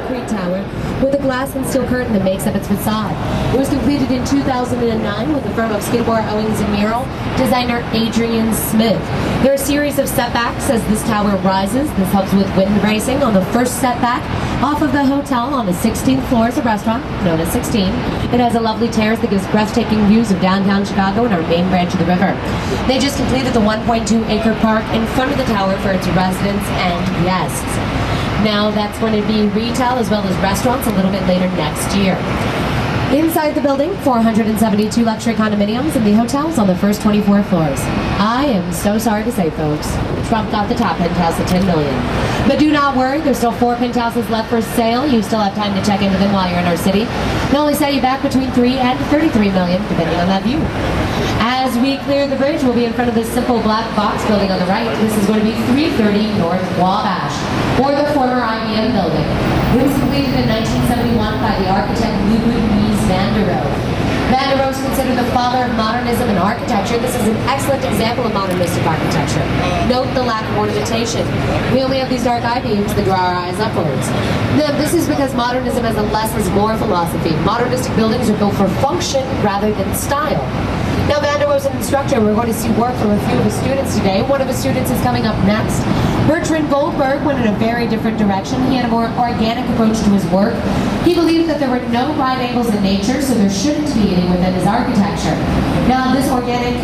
concrete tower with a glass and steel curtain that makes up its facade. It was completed in 2009 with the firm of Skidmore, Owings & Merrill designer Adrian Smith. There are a series of setbacks as this tower rises. This helps with wind bracing. On the first setback, off of the hotel on the 16th floor is a restaurant known as 16. It has a lovely terrace that gives breathtaking views of downtown Chicago and our main branch of the river. They just completed the 1.2-acre park in front of the tower for its residents and guests. Now that's going to be retail as well as restaurants a little bit later next year. Inside the building, 472 luxury condominiums and the hotels on the first 24 floors. I am so sorry to say, folks, Trump got the top penthouse at $10 million. But do not worry, there's still 4 penthouses left for sale. You still have time to check into them while you're in our city. They'll only set you back between $3 and $33 million, depending on that view. As we clear the bridge, we'll be in front of this simple black box building on the right. This is going to be 330 North Wabash, or the former IBM building. It was completed in 1971 by the architect Ludwig Mies van der Rohe. Van der Rohe is considered the father of modernism in architecture. This is an excellent example of modernistic architecture. Note the lack of ornamentation. We only have these dark I-beams that draw our eyes upwards. Now, this is because modernism has a less is more philosophy. Modernistic buildings are built for function rather than style. Now, Van der Rohe is an instructor. We're going to see work from a few of his students today. One of his students is coming up next. Bertrand Goldberg went in a very different direction. He had a more organic approach to his work. He believed that there were no right angles in nature, so there shouldn't be any within his architecture. Now, this organic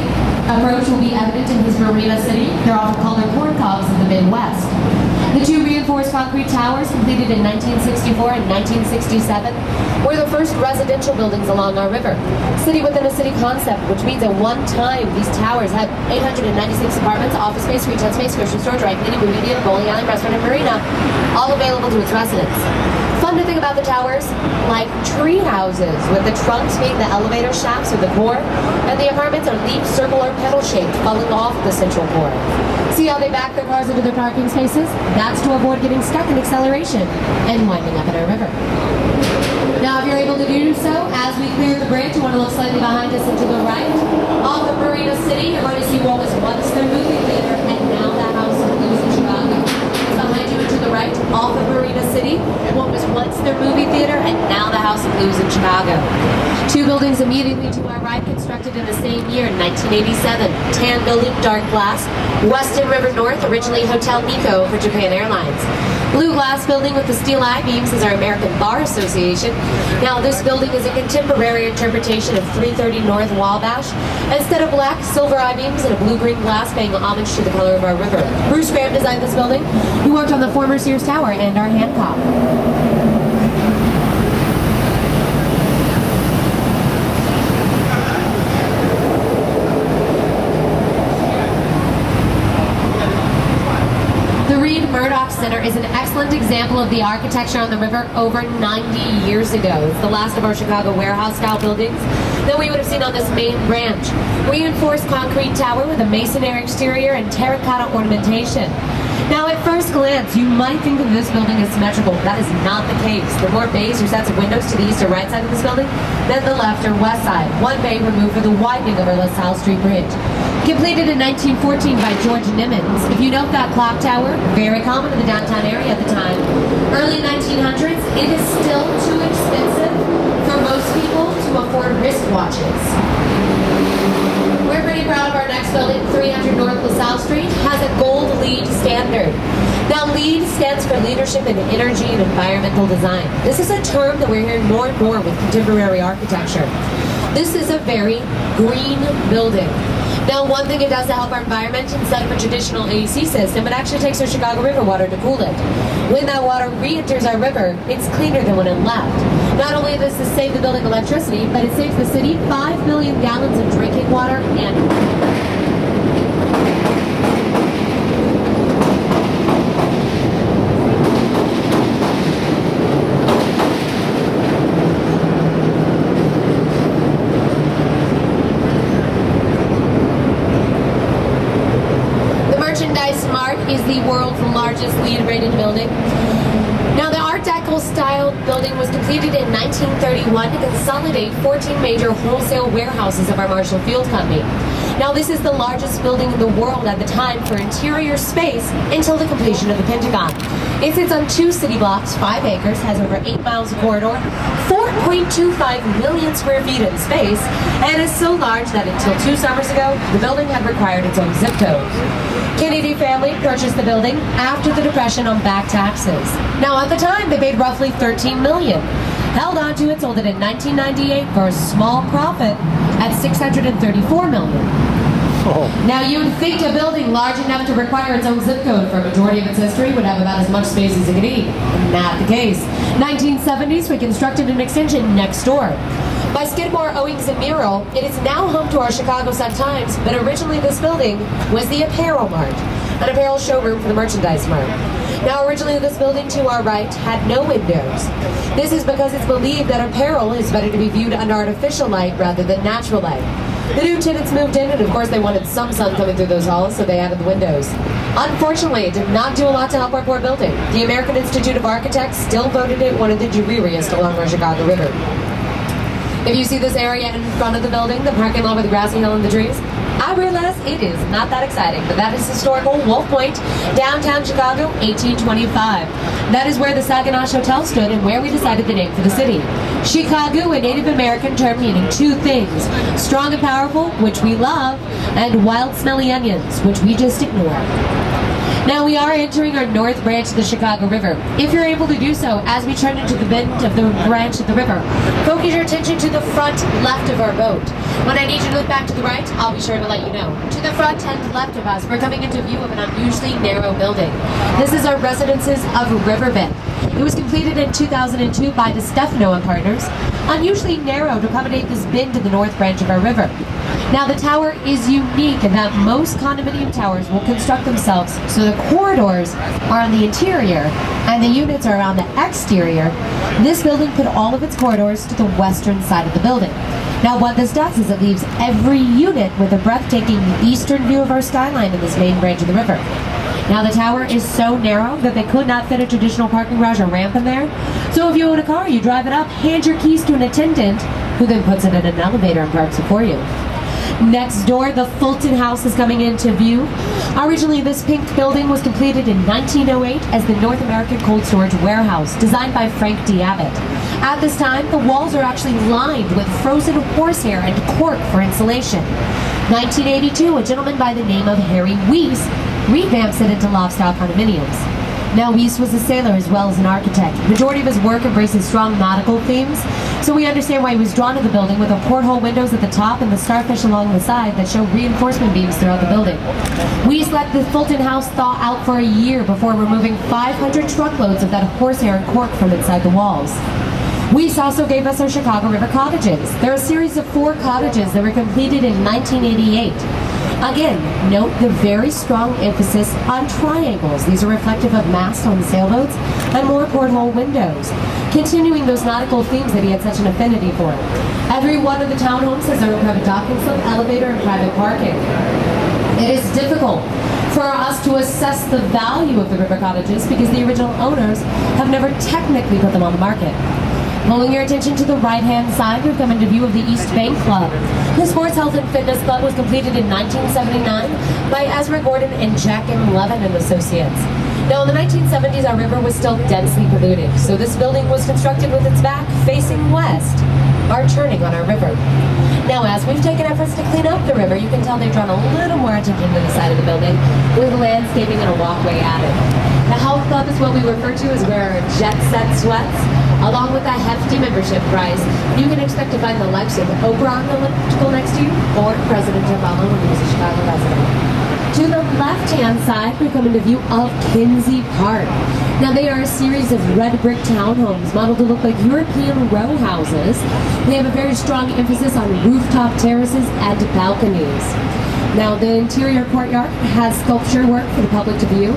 approach will be evident in his Marina City. They're often called their corn cobs of the Midwest. The 2 reinforced concrete towers, completed in 1964 and 1967, were the first residential buildings along our river. City within a city concept, which means at one time these towers had 896 apartments, office space, retail space, grocery store, dry cleaning, movie theater, bowling alley, restaurant, and marina, all available to its residents. Fun to think about the towers, like tree houses, with the trunks being the elevator shafts or the core, and the apartments are leaf, circular, pedal-shaped, falling off the central core. See how they back their cars into their parking spaces? That's to avoid getting stuck in acceleration and winding up in our river. Now, if you're able to do so, as we clear the bridge, you want to look slightly behind us and to the right. Off of Marina City, you're going to see what was once the movie theater and now the House of Blues in Chicago. Behind you and to the right, off of Marina City, what was once their movie theater and now the House of Blues in Chicago. 2 buildings immediately to our right, constructed in the same year, 1987. Tan building, dark glass. Weston River North, originally Hotel Nikko for Japan Airlines. Blue glass building with the steel I-beams is our American Bar Association. Now, this building is a contemporary interpretation of 330 North Wabash. Instead of black, silver I-beams and a blue-green glass paying homage to the color of our river. Bruce Graham designed this building. He worked on the former Sears Tower and our Hancock. Murdoch Center is an excellent example of the architecture on the river over 90 years ago. It's the last of our Chicago warehouse-style buildings that we would have seen on this main branch. Reinforced concrete tower with a masonry exterior and terracotta ornamentation. Now, at first glance, you might think that this building is symmetrical. That is not the case. There are more bays or sets of windows to the east or right side of this building than the left or west side. One bay removed for the widening of our LaSalle Street Bridge. Completed in 1914 by George Nimmons. If you note that clock tower, very common in the downtown area at the time. Early 1900s, it is still too expensive for most people to afford wristwatches. We're pretty proud of our next building, 300 North LaSalle Street, has a gold LEED standard. Now, LEED stands for Leadership in Energy and Environmental Design. This is a term that we're hearing more and more with contemporary architecture. This is a very green building. Now, one thing it does to help our environment, instead of a traditional AC system, it actually takes our Chicago River water to cool it. When that water re-enters our river, it's cleaner than when it left. Not only does this save the building electricity, but it saves the city 5 million gallons of drinking water annually. Is the world's largest LEED rated building. Now, the art Deco-style building was completed in 1931 to consolidate 14 major wholesale warehouses of our Marshall Field Company. Now, this is the largest building in the world at the time for interior space until the completion of the Pentagon. It sits on 2 city blocks, 5 acres, has over 8 miles of corridor, 4.25 million square feet in space, and is so large that until 2 summers ago, the building had required its own zip code. Kennedy family purchased the building after the Depression on back taxes. Now, at the time, they paid roughly $13 million. Held on to it, sold it in 1998 for a small profit at $634 million. Oh. Now, you would think a building large enough to require its own zip code for a majority of its history would have about as much space as it could eat. Not the case. 1970s, we constructed an extension next door. By Skidmore, Owings & Merrill, it is now home to our Chicago Sun-Times, but originally this building was the Apparel Mart, an apparel showroom for the Merchandise Mart. Now, originally this building to our right had no windows. This is because it's believed that apparel is better to be viewed under artificial light rather than natural light. The new tenants moved in, and of course they wanted some sun coming through those halls, so they added the windows. Unfortunately, it did not do a lot to help our poor building. The American Institute of Architects still voted it one of the dreariest along our Chicago River. If you see this area in front of the building, the parking lot with the grassy hill and the trees, I realize it is not that exciting, but that is historical Wolf Point, downtown Chicago, 1825. That is where the Saginaw Hotel stood and where we decided the name for the city. Chicago, a Native American term meaning 2 things: strong and powerful, which we love, and wild smelly onions, which we just ignore. Now, we are entering our north branch of the Chicago River. If you're able to do so, as we turn into the bend of the branch of the river, focus your attention to the front left of our boat. When I need you to look back to the right, I'll be sure to let you know. To the front and left of us, we're coming into view of an unusually narrow building. This is our Residences of Riverbend. It was completed in 2002 by DeStefano and Partners, unusually narrow to accommodate this bend to the north branch of our river. Now, the tower is unique in that most condominium towers will construct themselves so the corridors are on the interior and the units are on the exterior. This building put all of its corridors to the western side of the building. Now, what this does is it leaves every unit with a breathtaking eastern view of our skyline in this main branch of the river. Now, the tower is so narrow that they could not fit a traditional parking garage or ramp in there. So if you own a car, you drive it up, hand your keys to an attendant, who then puts it in an elevator and parks it for you. Next door, the Fulton House is coming into view. Originally, this pink building was completed in 1908 as the North American Cold Storage Warehouse, designed by Frank D. Abbott. At this time, the walls are actually lined with frozen horsehair and cork for insulation. 1982, a gentleman by the name of Harry Weiss revamps it into loft-style condominiums. Now, Weiss was a sailor as well as an architect. The majority of his work embraces strong nautical themes, so we understand why he was drawn to the building with the porthole windows at the top and the starfish along the side that show reinforcement beams throughout the building. Weiss let the Fulton House thaw out for a year before removing 500 truckloads of that horsehair and cork from inside the walls. Weiss also gave us our Chicago River cottages. They're a series of 4 cottages that were completed in 1988. Again, note the very strong emphasis on triangles. These are reflective of masts on the sailboats and more porthole windows, continuing those nautical themes that he had such an affinity for. Every one of the townhomes has their own private docking slip, elevator, and private parking. It is difficult for us to assess the value of the river cottages because the original owners have never technically put them on the market. Pulling your attention to the right-hand side, we've come into view of the East Bank Club. The Sports Health and Fitness Club was completed in 1979 by Ezra Gordon and Jack M. Levin and Associates. Now, in the 1970s, our river was still densely polluted, so this building was constructed with its back facing west, our turning on our river. Now, as we've taken efforts to clean up the river, you can tell they've drawn a little more attention to the side of the building with landscaping and a walkway added. The Health Club is what we refer to as where our jet set sweats. Along with a hefty membership price, you can expect to find the likes of Oprah on the elliptical next to you or President Obama when he was a Chicago resident. To the left-hand side, we come into view of Kinsey Park. Now, they are a series of red brick townhomes modeled to look like European row houses. They have a very strong emphasis on rooftop terraces and balconies. Now, the interior courtyard has sculpture work for the public to view,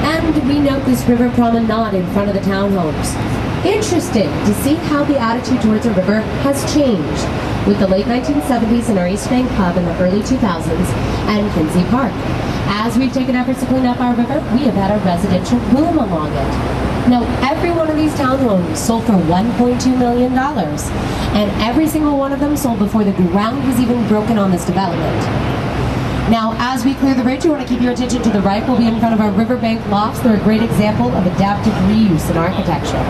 and we note this river promenade in front of the townhomes. Interesting to see how the attitude towards the river has changed with the late 1970s and our East Bank Club in the early 2000s and Kinsey Park. As we've taken efforts to clean up our river, we have had a residential boom along it. Now, every one of these townhomes sold for $1.2 million, and every single one of them sold before the ground was even broken on this development. Now, as we clear the bridge, we want to keep your attention to the right. We'll be in front of our riverbank lofts. They're a great example of adaptive reuse in architecture.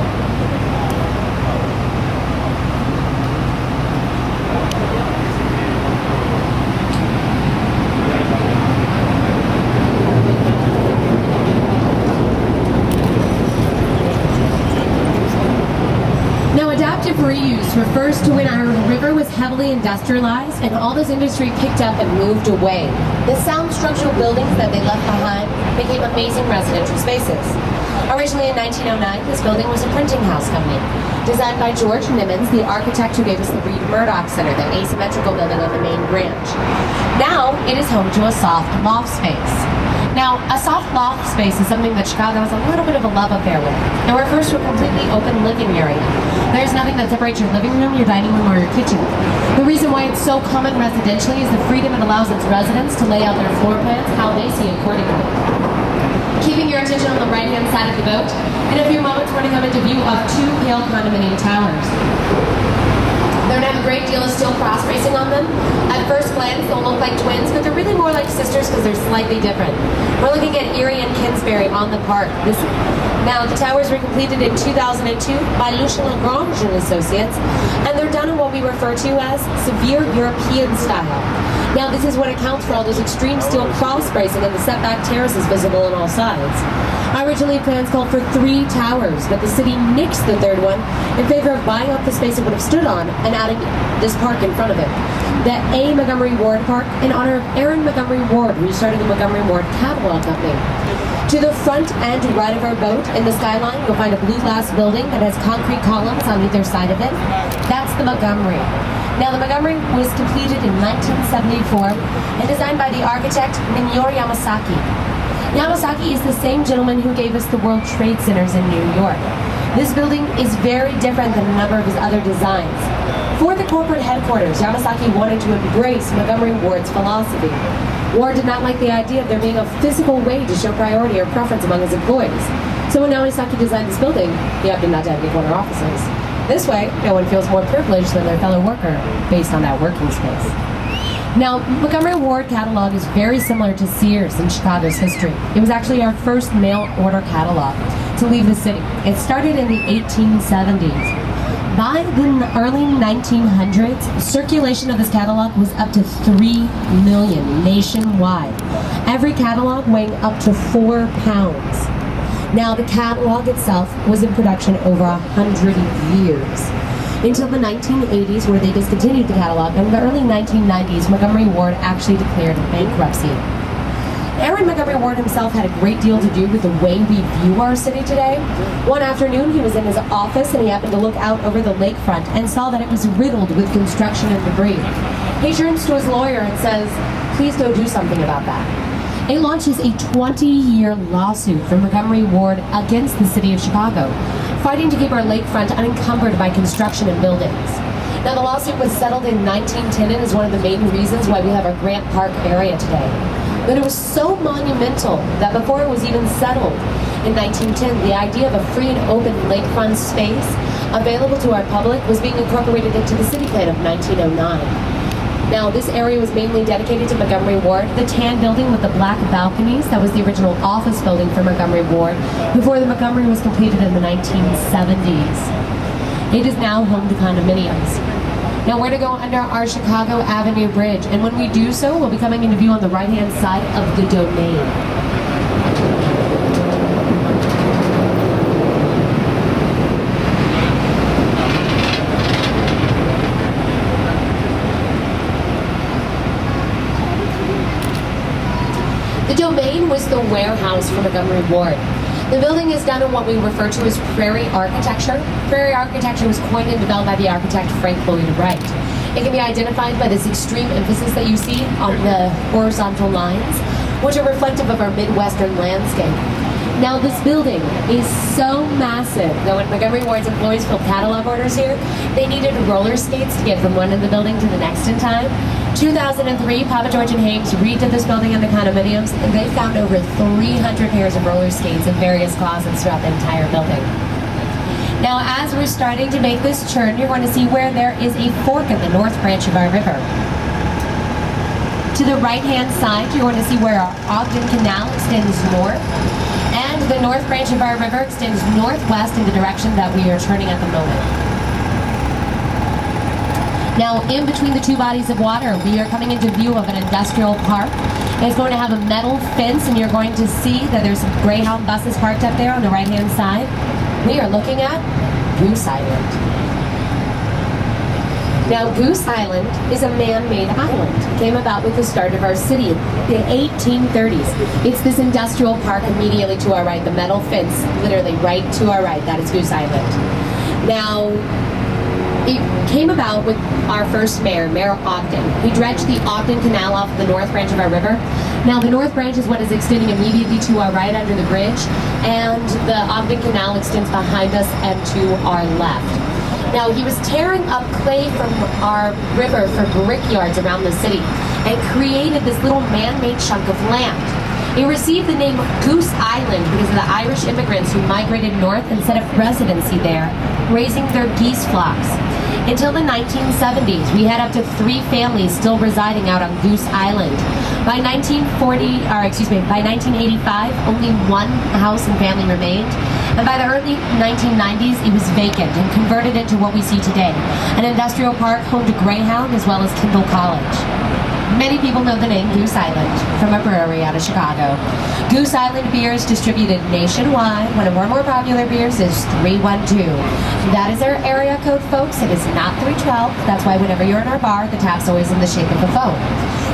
Adaptive reuse refers to when our river was heavily industrialized and all this industry picked up and moved away. The sound structural buildings that they left behind became amazing residential spaces. Originally in 1909, this building was a printing house company. Designed by George Nimmons, the architect who gave us the Reed Murdoch Center, the asymmetrical building on the main branch. Now, it is home to a soft loft space. Now, a soft loft space is something that Chicago has a little bit of a love affair with. It refers to a completely open living area. There's nothing that separates your living room, your dining room, or your kitchen. The reason why it's so common residentially is the freedom it allows its residents to lay out their floor plans how they see accordingly. Keeping your attention on the right-hand side of the boat, in a few moments we're going to come into view of two pale condominium towers. They don't have a great deal of steel cross bracing on them. At first glance, they'll look like twins, but they're really more like sisters because they're slightly different. We're looking at Erie and Kinsbury on the park. Now, the towers were completed in 2002 by Lucien Lagrange and Associates, and they're done in what we refer to as severe European style. Now, this is what accounts for all those extreme steel cross bracing and the setback terraces visible on all sides. Originally, plans called for 3 towers, but the city nixed the third one in favor of buying up the space it would have stood on and adding this park in front of it. The A. Montgomery Ward Park, in honor of Aaron Montgomery Ward, who started the Montgomery Ward Catalog Company. To the front and right of our boat, in the skyline, you'll find a blue glass building that has concrete columns on either side of it. That's the Montgomery. Now, the Montgomery was completed in 1974 and designed by the architect Minoru Yamasaki. Yamasaki is the same gentleman who gave us the World Trade Centers in New York. This building is very different than a number of his other designs. For the corporate headquarters, Yamasaki wanted to embrace Montgomery Ward's philosophy. Ward did not like the idea of there being a physical way to show priority or preference among his employees. So when Yamasaki designed this building, he opted not to have any corner offices. This way, no one feels more privileged than their fellow worker based on that working space. Now, Montgomery Ward catalog is very similar to Sears in Chicago's history. It was actually our first mail order catalog to leave the city. It started in the 1870s. By the early 1900s, circulation of this catalog was up to 3 million nationwide. Every catalog weighing up to 4 pounds. Now, the catalog itself was in production over 100 years. Until the 1980s, where they discontinued the catalog, and in the early 1990s, Montgomery Ward actually declared bankruptcy. Aaron Montgomery Ward himself had a great deal to do with the way we view our city today. One afternoon, he was in his office and he happened to look out over the lakefront and saw that it was riddled with construction and debris. He turns to his lawyer and says, "Please go do something about that." It launches a 20-year lawsuit from Montgomery Ward against the city of Chicago, fighting to keep our lakefront unencumbered by construction and buildings. Now, the lawsuit was settled in 1910 and is one of the main reasons why we have our Grant Park area today. But it was so monumental that before it was even settled in 1910, the idea of a free and open lakefront space available to our public was being incorporated into the city plan of 1909. Now, this area was mainly dedicated to Montgomery Ward. The tan building with the black balconies, that was the original office building for Montgomery Ward before the Montgomery was completed in the 1970s. It is now home to condominiums. Now, we're going to go under our Chicago Avenue Bridge, and when we do so, we'll be coming into view on the right-hand side of the Domain. The Domain was the warehouse for Montgomery Ward. The building is done in what we refer to as prairie architecture. Prairie architecture was coined and developed by the architect Frank Lloyd Wright. It can be identified by this extreme emphasis that you see on the horizontal lines, which are reflective of our Midwestern landscape. Now, this building is so massive that when Montgomery Ward's employees filled catalog orders here, they needed roller skates to get from one end of the building to the next in time. 2003, Papa George and Hames redid this building in the condominiums, and they found over 300 pairs of roller skates in various closets throughout the entire building. Now, as we're starting to make this turn, you're going to see where there is a fork in the north branch of our river. To the right-hand side, you're going to see where our Ogden Canal extends north, and the north branch of our river extends northwest in the direction that we are turning at the moment. Now, in between the two bodies of water, we are coming into view of an industrial park. It's going to have a metal fence, and you're going to see that there's some Greyhound buses parked up there on the right-hand side. We are looking at Goose Island. Now, Goose Island is a man-made island. It came about with the start of our city in the 1830s. It's this industrial park immediately to our right, the metal fence literally right to our right. That is Goose Island. Now, it came about with our first mayor, Mayor Ogden. He dredged the Ogden Canal off the north branch of our river. Now, the north branch is what is extending immediately to our right under the bridge, and the Ogden Canal extends behind us and to our left. Now, he was tearing up clay from our river for brickyards around the city and created this little man-made chunk of land. It received the name Goose Island because of the Irish immigrants who migrated north and set up residency there, raising their geese flocks. Until the 1970s, we had up to 3 families still residing out on Goose Island. By 1985, only 1 house and family remained. And by the early 1990s, it was vacant and converted into what we see today, an industrial park home to Greyhound as well as Kendall College. Many people know the name Goose Island from a brewery out of Chicago. Goose Island beer is distributed nationwide. One of our more popular beers is 312. That is our area code, folks. It is not 312. That's why whenever you're in our bar, the tap's always in the shape of a phone.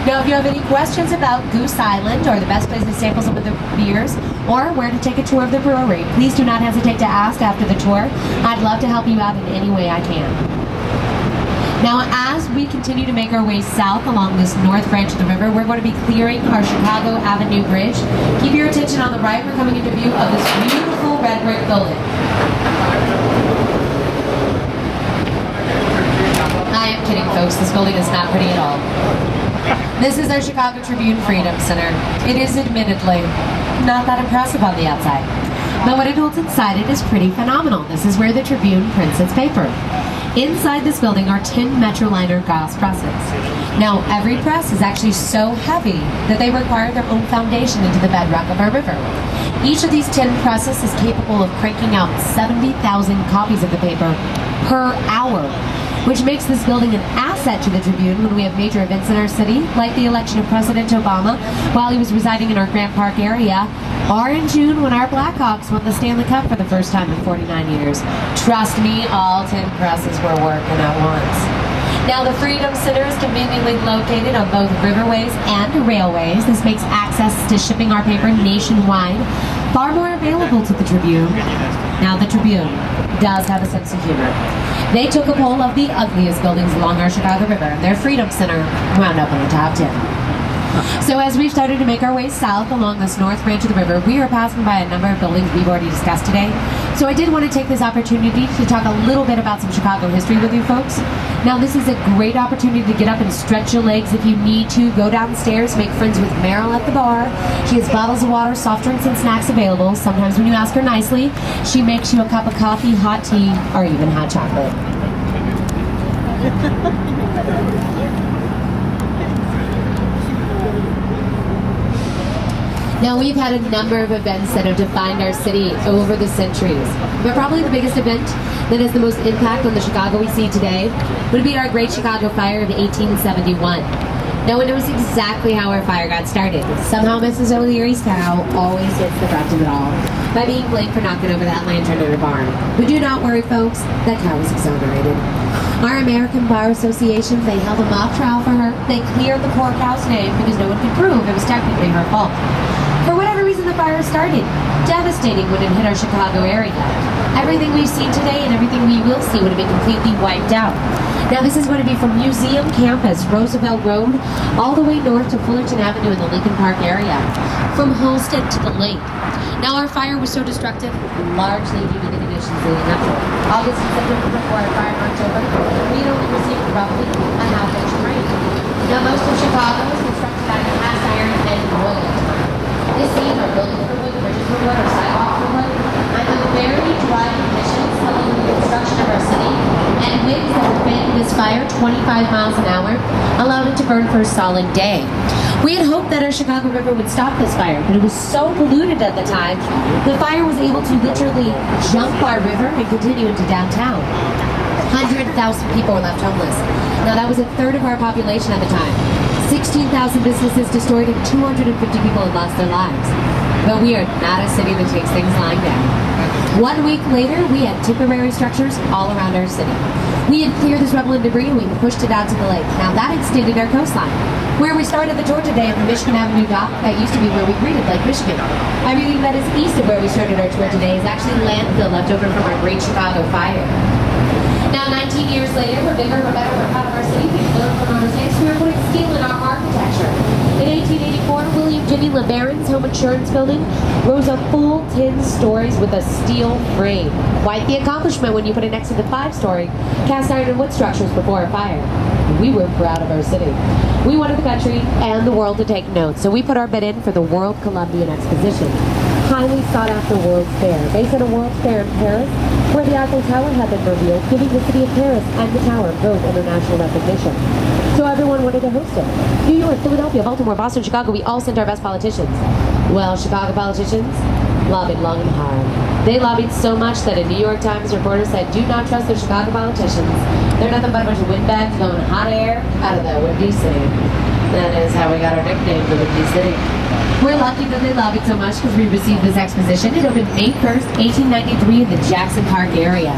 Now, if you have any questions about Goose Island or the best place to sample some of the beers or where to take a tour of the brewery, please do not hesitate to ask after the tour. I'd love to help you out in any way I can. Now, as we continue to make our way south along this north branch of the river, we're going to be clearing our Chicago Avenue Bridge. Keep your attention on the right. We're coming into view of this beautiful red brick building. I am kidding, folks. This building is not pretty at all. This is our Chicago Tribune Freedom Center. It is admittedly not that impressive on the outside, but what it holds inside it is pretty phenomenal. This is where the Tribune prints its paper. Inside this building are 10 Metroliner Goss presses. Now, every press is actually so heavy that they require their own foundation into the bedrock of our river. Each of these 10 presses is capable of cranking out 70,000 copies of the paper per hour, which makes this building an asset to the Tribune when we have major events in our city, like the election of President Obama while he was residing in our Grant Park area, or in June when our Blackhawks won the Stanley Cup for the first time in 49 years. Trust me, all 10 presses were working at once. Now, the Freedom Center is conveniently located on both riverways and railways. This makes access to shipping our paper nationwide far more available to the Tribune. Now, the Tribune does have a sense of humor. They took a poll of the ugliest buildings along our Chicago River, and their Freedom Center wound up in the top 10. So as we've started to make our way south along this north branch of the river, we are passing by a number of buildings we've already discussed today. So I did want to take this opportunity to talk a little bit about some Chicago history with you folks. Now, this is a great opportunity to get up and stretch your legs if you need to. Go downstairs, make friends with Meryl at the bar. She has bottles of water, soft drinks, and snacks available. Sometimes when you ask her nicely, she makes you a cup of coffee, hot tea, or even hot chocolate. Now, we've had a number of events that have defined our city over the centuries, but probably the biggest event that has the most impact on the Chicago we see today would be our Great Chicago Fire of 1871. No one knows exactly how our fire got started. Somehow Mrs. O'Leary's cow always gets the brunt of it all by being blamed for knocking over that lantern in her barn. But do not worry, folks, that cow was exonerated. Our American Bar Association, they held a mock trial for her. They cleared the poor cow's name because no one could prove it was technically her fault. For whatever reason, the fire started. Devastating when it hit our Chicago area. Everything we've seen today and everything we will see would have been completely wiped out. Now, this is going to be from Museum Campus, Roosevelt Road, all the way north to Fullerton Avenue in the Lincoln Park area, from Homestead to the lake. Now, our fire was so destructive, largely due to the conditions leading up to it. August and September before our fire in October, we had only received roughly a half-inch of rain. Now, most of Chicago is constructed out of cast iron and oil. This means our buildings for wood, bridges for wood, or sidewalks for wood. And the very dry conditions following the construction of our city and winds that were fanning this fire 25 miles an hour allowed it to burn for a solid day. We had hoped that our Chicago River would stop this fire, but it was so polluted at the time, the fire was able to literally jump our river and continue into downtown. 100,000 people were left homeless. Now that was a third of our population at the time. 16,000 businesses destroyed and 250 people had lost their lives. But we are not a city that takes things lying down. 1 week later, we had temporary structures all around our city. We had cleared this rubble and debris and we pushed it out to the lake. Now that extended our coastline. Where we started the tour today at the Michigan Avenue dock, that used to be where we greeted Lake Michigan. Everything that is east of where we started our tour today is actually landfill left over from our Great Chicago Fire. Now 19 years later, we're bigger, we're better, we're proud of our city. We've learned from our mistakes. We were putting steel in our architecture. In 1884, William Jimmy LeBaron's home insurance building rose a full 10 stories with a steel frame. Quite the accomplishment when you put it next to the 5-story cast iron and wood structures before a fire. We were proud of our city. We wanted the country and the world to take note, so we put our bid in for the World Columbian Exposition. Highly sought after World's Fair, based on a World's Fair in Paris, where the Eiffel Tower had been revealed, giving the city of Paris and the tower both international recognition. So everyone wanted to host it. New York, Philadelphia, Baltimore, Boston, Chicago, we all sent our best politicians. Well, Chicago politicians lobbied long and hard. They lobbied so much that a New York Times reporter said, "Do not trust the Chicago politicians. They're nothing but a bunch of windbags blowing hot air out of the Windy City." That is how we got our nickname, the Windy City. We're lucky that they lobbied so much because we received this exposition. It opened May 1st, 1893 in the Jackson Park area.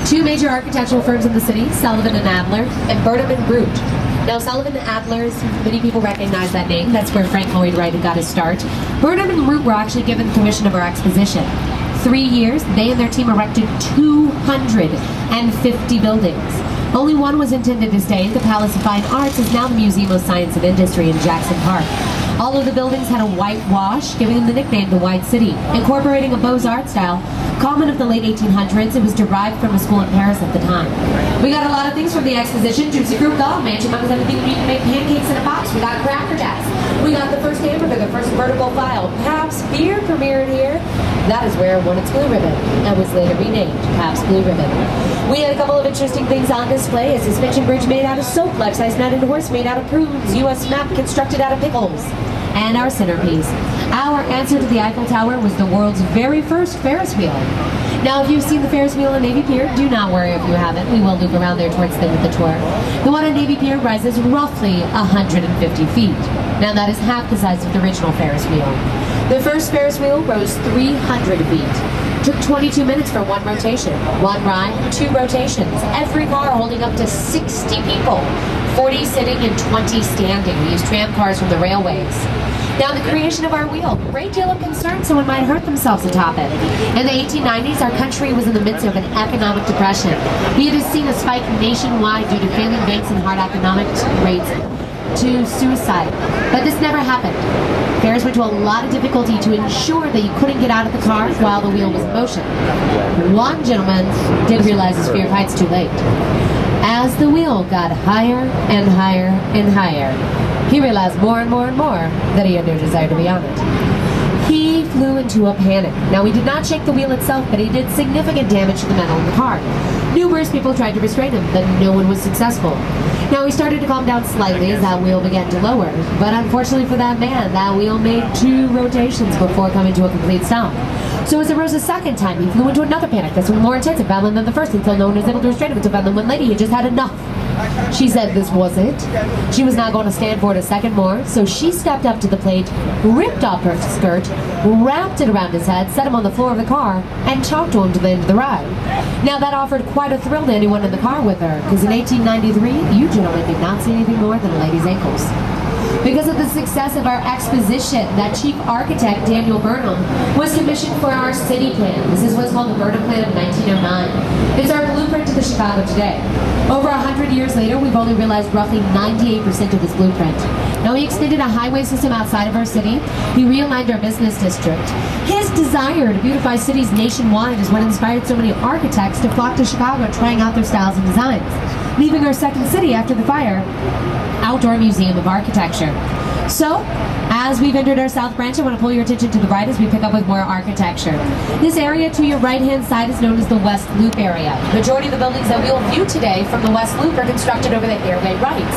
2 major architectural firms in the city, Sullivan and Adler, and Burnham and Root. Now, Sullivan and Adler's, many people recognize that name. That's where Frank Lloyd Wright got his start. Burnham and Root were actually given permission of our exposition. 3 years, they and their team erected 250 buildings. Only one was intended to stay. The Palace of Fine Arts is now the Museum of Science and Industry in Jackson Park. All of the buildings had a whitewash, giving them the nickname the White City. Incorporating a Beaux-Arts style, common of the late 1800s, it was derived from a school in Paris at the time. We got a lot of things from the exposition. Gypsy Group Golf Mansion was everything you need to make pancakes in a box. We got Cracker Jacks. We got the first hamburger, the first vertical file. Pabst Beer premiered here. That is where it won its blue ribbon and was later renamed Pabst Blue Ribbon. We had a couple of interesting things on display. A suspension bridge made out of soap, life-size mounted horse made out of prunes, U.S. map constructed out of pickles. And our centerpiece. Our answer to the Eiffel Tower was the world's very first Ferris wheel. Now, if you've seen the Ferris wheel in Navy Pier, do not worry if you haven't. We will loop around there towards the end of the tour. The one on Navy Pier rises roughly 150 feet. Now, that is half the size of the original Ferris wheel. The first Ferris wheel rose 300 feet. Took 22 minutes for one rotation. One ride, 2 rotations. Every car holding up to 60 people. 40 sitting and 20 standing. We used tram cars from the railways. Now, the creation of our wheel, great deal of concern someone might hurt themselves atop it. In the 1890s, our country was in the midst of an economic depression. We had seen a spike nationwide due to failing banks and hard economic rates to suicide. But this never happened. Ferris went to a lot of difficulty to ensure that you couldn't get out of the car while the wheel was in motion. One gentleman did realize his fear of heights too late. As the wheel got higher and higher and higher, he realized more and more and more that he had no desire to be on it. He flew into a panic. Now, he did not shake the wheel itself, but he did significant damage to the metal in the car. Numerous people tried to restrain him, but no one was successful. Now, he started to calm down slightly as that wheel began to lower, but unfortunately for that man, that wheel made 2 rotations before coming to a complete stop. So as it rose a second time, he flew into another panic, this one more intensive, battling than the first, until no one was able to restrain him, until finally one lady had just had enough. She said this was it. She was not going to stand for it a second more, so she stepped up to the plate, ripped off her skirt, wrapped it around his head, set him on the floor of the car, and talked to him to the end of the ride. Now, that offered quite a thrill to anyone in the car with her, because in 1893, you gentlemen did not see anything more than a lady's ankles. Because of the success of our exposition, that chief architect, Daniel Burnham, was commissioned for our city plan. This is what's called the Burnham Plan of 1909. It's our blueprint to the Chicago today. Over 100 years later, we've only realized roughly 98% of this blueprint. Now, he extended a highway system outside of our city. He realigned our business district. His desire to beautify cities nationwide is what inspired so many architects to flock to Chicago trying out their styles and designs. leaving our second city after the fire, Outdoor Museum of Architecture. So, as we've entered our south branch, I want to pull your attention to the right as we pick up with more architecture. This area to your right-hand side is known as the West Loop area. Majority of the buildings that we'll view today from the West Loop are constructed over the airway rights.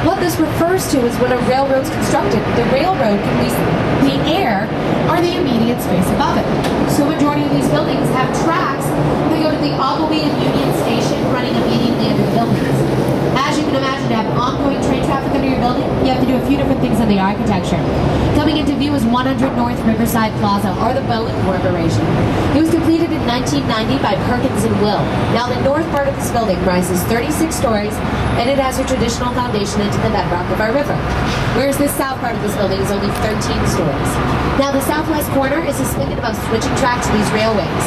What this refers to is when a railroad's constructed, the railroad can lease the air or the immediate space above it. So majority of these buildings have tracks that go to the Ogilvy and Union Station running immediately under the buildings. As you can imagine, to have ongoing train traffic under your building, you have to do a few different things on the architecture. Coming into view is 100 North Riverside Plaza, or the Boeing Corporation. It was completed in 1990 by Perkins and Will. Now the north part of this building rises 36 stories, and it has a traditional foundation into the bedrock of our river. Whereas this south part of this building is only 13 stories. Now the southwest corner is suspended above switching tracks of these railways.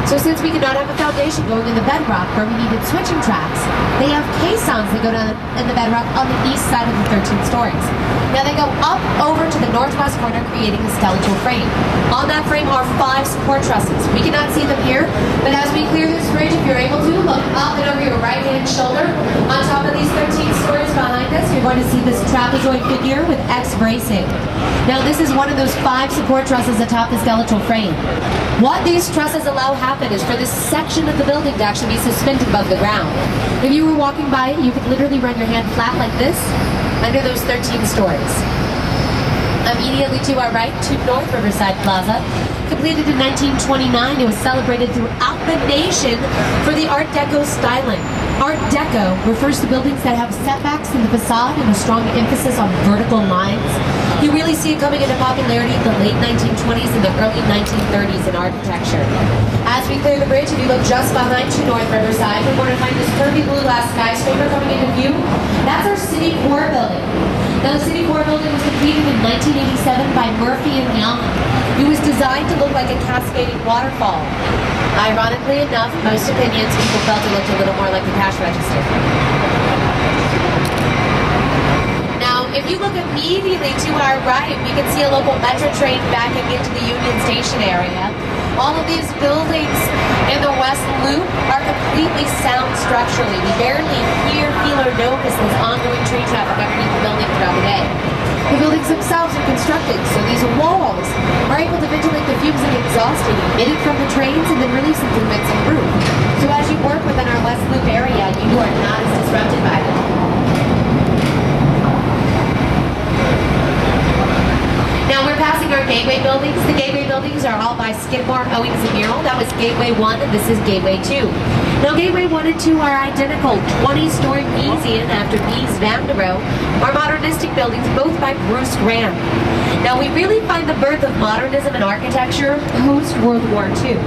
So since we could not have a foundation going in the bedrock where we needed switching tracks, they have caissons that go down in the bedrock on the east side of the 13 stories. Now they go up over to the northwest corner, creating a skeletal frame. On that frame are 5 support trusses. We cannot see them here, but as we clear this bridge, if you're able to, look up and over your right-hand shoulder. On top of these 13 stories behind us, you're going to see this trapezoid figure with X bracing. Now this is one of those 5 support trusses atop the skeletal frame. What these trusses allow happen is for this section of the building to actually be suspended above the ground. If you were walking by it, you could literally run your hand flat like this under those 13 stories. Immediately to our right, to North Riverside Plaza. Completed in 1929, it was celebrated throughout the nation for the Art Deco styling. Art Deco refers to buildings that have setbacks in the facade and a strong emphasis on vertical lines. You really see it coming into popularity in the late 1920s and the early 1930s in architecture. As we clear the bridge, if you look just behind you, North Riverside, we're going to find this curvy blue glass skyscraper coming into view. That's our City Core building. Now the City Core building was completed in 1987 by Murphy and Young. It was designed to look like a cascading waterfall. Ironically enough, most opinions, people felt it looked a little more like a cash register. Now, if you look immediately to our right, we can see a local metro train backing into the Union Station area. All of these buildings in the West Loop are completely sound structurally. We barely hear, feel, or notice this ongoing train traffic underneath the building throughout the day. The buildings themselves are constructed, so these walls are able to ventilate the fumes and exhaust emitted from the trains and then release them through vents and roof. So as you work within our West Loop area, you are not as disrupted by them. Now we're passing our Gateway buildings. The Gateway buildings are all by Skidmore, Owings & Merrill. That was Gateway 1 and this is Gateway 2. Now Gateway 1 and 2 are identical. 20-story Miesian after Mies van der Rohe are modernistic buildings, both by Bruce Graham. Now we really find the birth of modernism in architecture post-World War II.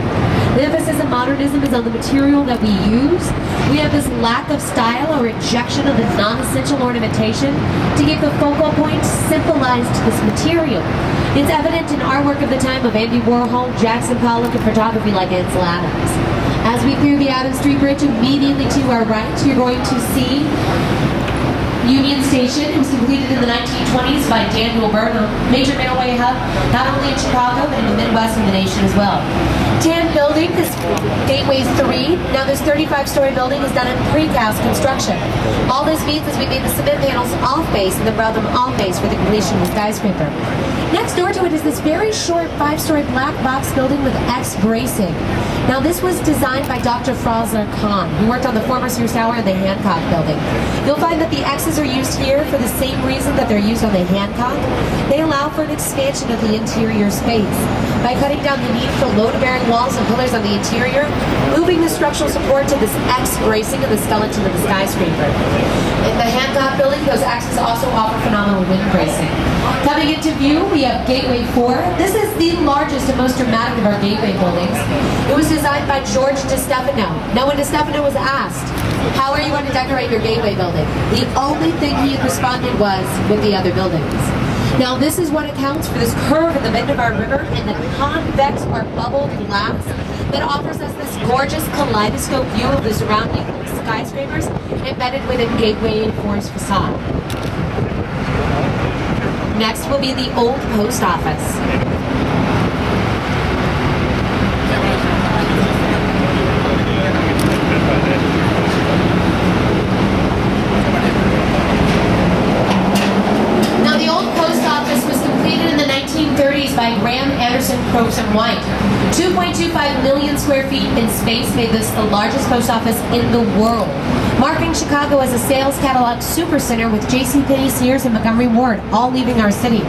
The emphasis of modernism is on the material that we use. We have this lack of style or rejection of the non-essential ornamentation to give the focal point symbolized to this material. It's evident in artwork of the time of Andy Warhol, Jackson Pollock, and photography like Ansel Adams. As we clear the Adams Street Bridge, immediately to our right, you're going to see Union Station. It was completed in the 1920s by Daniel Burnham, major railway hub, not only in Chicago, but in the Midwest and the nation as well. Tan building is Gateway 3. Now this 35-story building is done in precast construction. All this means is we made the cement panels off-base and then brought them on-base for the completion of the skyscraper. Next door to it is this very short 5-story black box building with X bracing. Now this was designed by Dr. Frazar Khan, who worked on the former Sears Tower and the Hancock building. You'll find that the X's are used here for the same reason that they're used on the Hancock. They allow for an expansion of the interior space by cutting down the need for load-bearing walls and pillars on the interior, moving the structural support to this X bracing of the skeleton of the skyscraper. In the Hancock building, those X's also offer phenomenal wind bracing. Coming into view, we have Gateway 4. This is the largest and most dramatic of our gateway buildings. It was designed by George DeStefano. Now when DeStefano was asked, how are you going to decorate your gateway building? The only thing he responded was with the other buildings. Now this is what accounts for this curve in the bend of our river and the convex or bubbled glass that offers us this gorgeous kaleidoscope view of the surrounding skyscrapers embedded within Gateway 4's facade. Next will be the old post office. space made this the largest post office in the world, marking Chicago as a sales catalog supercenter with JCPenney, Sears, and Montgomery Ward all leaving our city.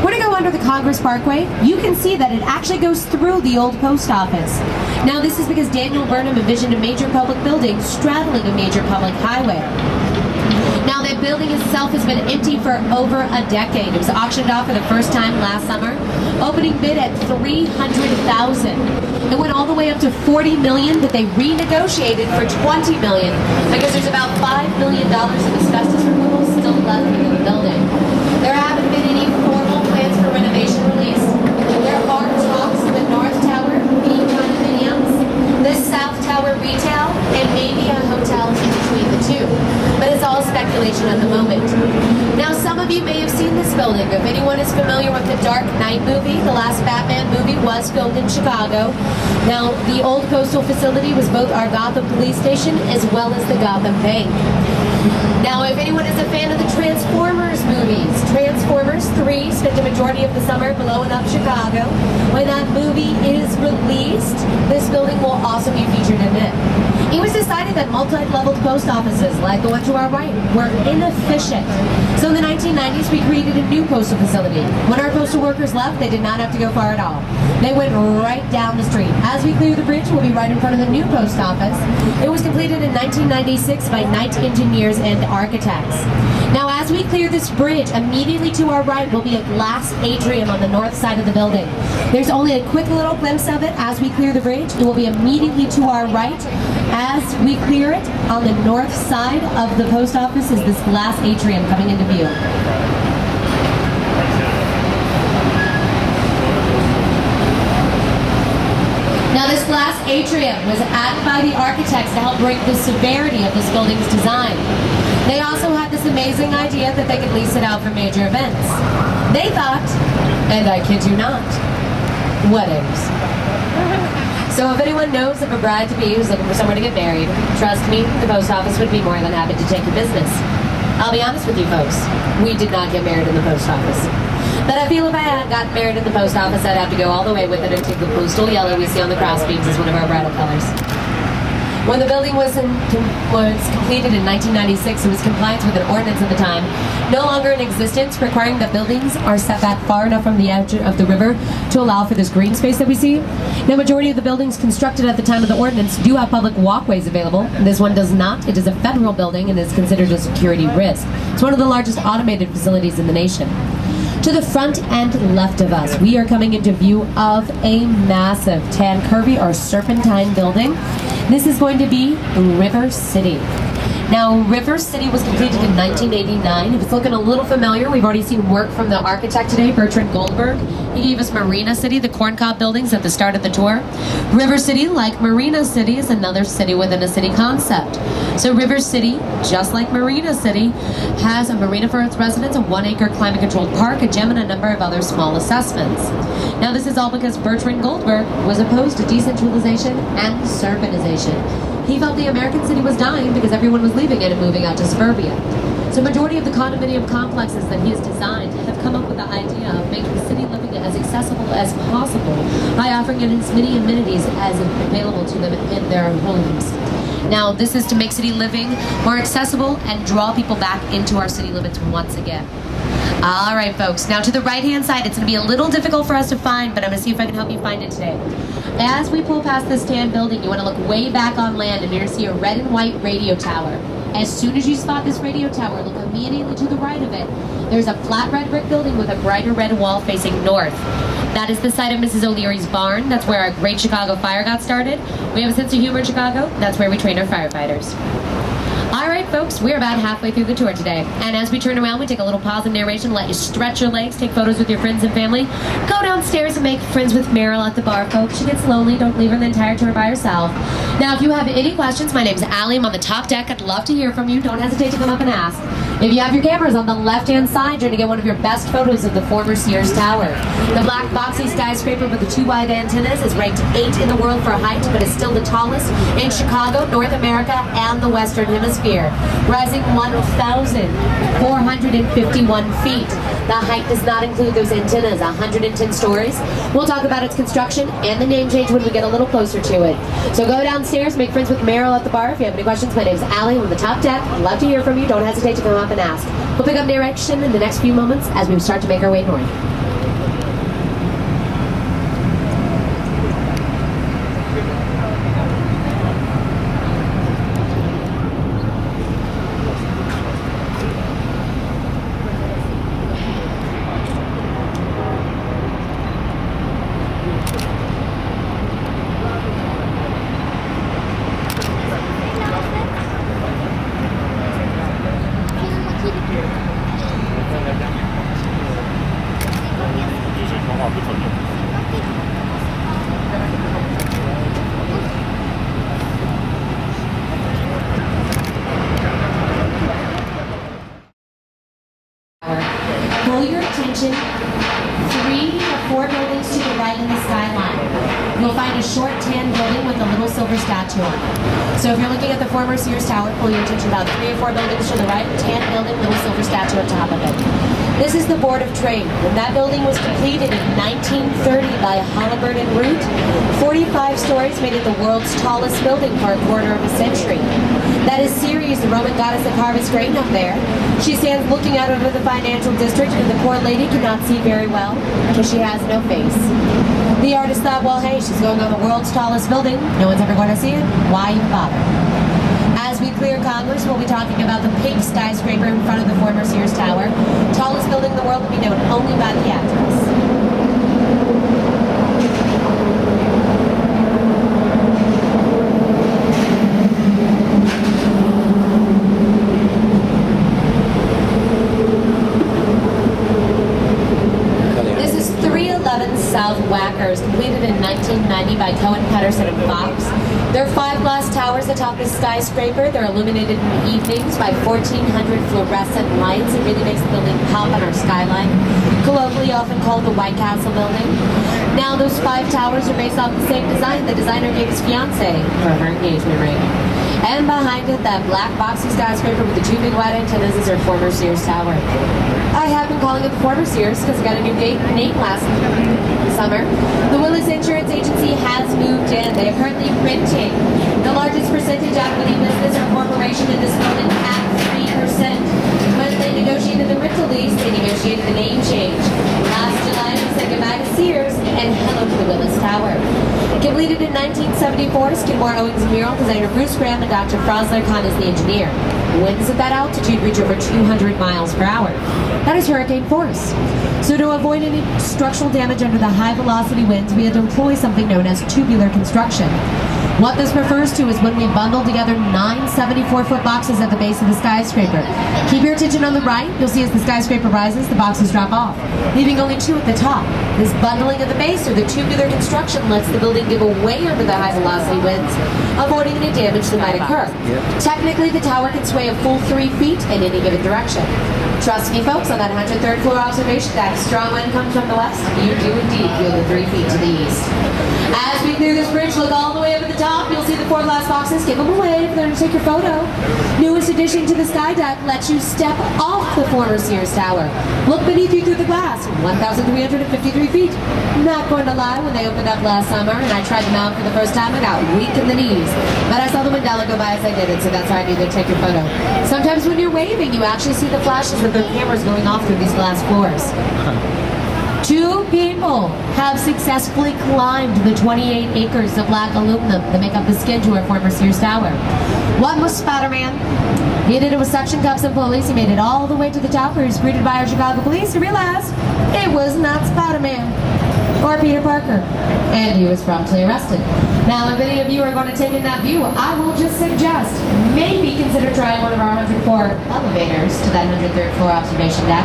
When you go under the Congress Parkway, you can see that it actually goes through the old post office. Now this is because Daniel Burnham envisioned a major public building straddling a major public highway. Now that building itself has been empty for over a decade. It was auctioned off for the first time last summer, opening bid at $300,000. It went all the way up to $40 million, but they renegotiated for $20 million because there's about $5 million of asbestos removal still left in the building. There haven't been any formal plans for renovation released. There are talks of the North Tower being condominiums, the South Tower retail, and maybe a hotel in between the two. But it's all speculation at the moment. Now, some of you may have seen this building. If anyone is familiar with the Dark Knight movie, the last Batman movie was filmed in Chicago. Now, the old coastal facility was both our Gotham police station as well as the Gotham Bank. Now, if anyone is a fan of the Transformers movies, Transformers 3 spent a majority of the summer blowing up Chicago. When that movie is released, this building will also be featured in it. It was decided that multi-leveled post offices, like the one to our right, were inefficient. So in the 1990s, we created a new postal facility. When our postal workers left, they did not have to go far at all. They went right down the street. As we clear the bridge, we'll be right in front of the new post office. It was completed in 1996 by Knight Engineers and Architects. Now, as we clear this bridge, immediately to our right will be a glass atrium on the north side of the building. There's only a quick little glimpse of it as we clear the bridge. It will be immediately to our right. As we clear it, on the north side of the post office is this glass atrium coming into view. Now, this glass atrium was added by the architects to help bring the severity of this building's design. They also had this amazing idea that they could lease it out for major events. They thought, and I kid you not, weddings. So if anyone knows of a bride-to-be who's looking for somewhere to get married, trust me, the post office would be more than happy to take your business. I'll be honest with you folks, we did not get married in the post office. But I feel if I had gotten married in the post office, I'd have to go all the way with it and take the postal yellow we see on the crossbeams as one of our bridal colors. When the building was completed in 1996, it was compliant with an ordinance at the time, no longer in existence, requiring that buildings are set back far enough from the edge of the river to allow for this green space that we see. Now, majority of the buildings constructed at the time of the ordinance do have public walkways available. This one does not. It is a federal building and is considered a security risk. It's one of the largest automated facilities in the nation. To the front and left of us, we are coming into view of a massive tan curvy or serpentine building. This is going to be River City. Now, River City was completed in 1989. If it's looking a little familiar, we've already seen work from the architect today, Bertrand Goldberg. He gave us Marina City, the corncob buildings at the start of the tour. River City, like Marina City, is another city within a city concept. So River City, just like Marina City, has a marina for its residents, a 1-acre climate-controlled park, a gym, and a number of other small assessments. Now, this is all because Bertrand Goldberg was opposed to decentralization and suburbanization. He felt the American city was dying because everyone was leaving it and moving out to suburbia. So majority of the condominium complexes that he has designed have come up with the idea of making city living as accessible as possible by offering it as many amenities as available to them in their homes. Now, this is to make city living more accessible and draw people back into our city limits once again. All right, folks. Now, to the right-hand side, it's going to be a little difficult for us to find, but I'm going to see if I can help you find it today. As we pull past this tan building, you want to look way back on land, and you're going to see a red and white radio tower. As soon as you spot this radio tower, look immediately to the right of it. There's a flat red brick building with a brighter red wall facing north. That is the site of Mrs. O'Leary's barn. That's where our Great Chicago Fire got started. We have a sense of humor in Chicago. That's where we train our firefighters. All right, folks, we're about halfway through the tour today. And as we turn around, we take a little pause in narration, let you stretch your legs, take photos with your friends and family. Go downstairs and make friends with Meryl at the bar, folks. She gets lonely. Don't leave her the entire tour by herself. Now, if you have any questions, my name's Allie. I'm on the top deck. I'd love to hear from you. Don't hesitate to come up and ask. If you have your cameras on the left-hand side, you're going to get one of your best photos of the former Sears Tower. The black boxy skyscraper with the 2 wide antennas is ranked 8th in the world for height, but is still the tallest in Chicago, North America, and the Western Hemisphere, rising 1,451 feet. The height does not include those antennas, 110 stories. We'll talk about its construction and the name change when we get a little closer to it. So go downstairs, make friends with Meryl at the bar. If you have any questions, my name's Allie. I'm on the top deck. I'd love to hear from you. Don't hesitate to come up and ask. We'll pick up direction in the next few moments as we start to make our way north. Pull your attention 3 or 4 buildings to the right in the skyline. You'll find a short tan building with a little silver statue on it. So if you're looking at the former Sears Tower, pull your attention about 3 or 4 buildings to the right, tan building, little silver statue on top of it. This is the Board of Trade. When that building was completed in 1930 by Halliburton Root, 45 stories made it the world's tallest building for a quarter of a century. That is Ceres, the Roman goddess of harvest grain up there. She stands looking out over the financial district, and the poor lady cannot see very well because she has no face. The artist thought, well, hey, she's going on the world's tallest building. No one's ever going to see it. Why even bother? As we clear Congress, we'll be talking about the pink skyscraper in front of the former Sears Tower. Tallest building in the world to be known only by the actress. South Wackers, completed in 1990 by Cohen, Pedersen, and Fox. There are 5 glass towers atop this skyscraper. They're illuminated in the evenings by 1,400 fluorescent lights. It really makes the building pop on our skyline. Colloquially often called the White Castle building. Now those 5 towers are based off the same design the designer gave his fiancée for her engagement ring. And behind it, that black boxy skyscraper with the 2 big white antennas is our former Sears Tower. I have been calling it the former Sears because it got a new name last summer. The Willis Insurance Agency has moved in. They are currently renting the largest percentage equity business or corporation in this building at 3%. When they negotiated the rental lease, they negotiated the name change. Last July, we said goodbye to Sears and hello to the Willis Tower. Completed in 1974, Skidmore, Owings & Merrill, designer Bruce Graham and Dr. Frosler Kahn is the engineer. Winds at that altitude reach over 200 miles per hour. That is hurricane force. So to avoid any structural damage under the high velocity winds, we had to employ something known as tubular construction. What this refers to is when we bundle together 9 74-foot boxes at the base of the skyscraper. Keep your attention on the right. You'll see as the skyscraper rises, the boxes drop off, leaving only 2 at the top. This bundling at the base or the tubular construction lets the building give away under the high velocity winds, avoiding any damage that might occur. Technically, the tower can sway a full 3 feet in any given direction. Trust me, folks, on that 103rd floor observation deck, strong wind comes from the west. You do indeed feel the 3 feet to the east. As we clear this bridge, look all the way over the top. You'll see the 4 glass boxes. Give them a wave. They're going to take your photo. Newest addition to the sky deck lets you step off the former Sears Tower. Look beneath you through the glass. 1,353 feet. Not going to lie, when they opened up last summer and I tried them out for the first time, I got weak in the knees. But I saw the Mandela go by as I did it, so that's how I knew they'd take your photo. Sometimes when you're waving, you actually see the flashes of their cameras going off through these glass floors. 2 people have successfully climbed the 28 acres of black aluminum that make up the skin to our former Sears Tower. One was Spider-Man. He did it with suction cups and pulleys. He made it all the way to the top where he was greeted by our Chicago police and realized it was not Spider-Man or Peter Parker. And he was promptly arrested. Now, if any of you are going to take in that view, I will just suggest maybe consider trying one of our 104 elevators to that 103rd floor observation deck.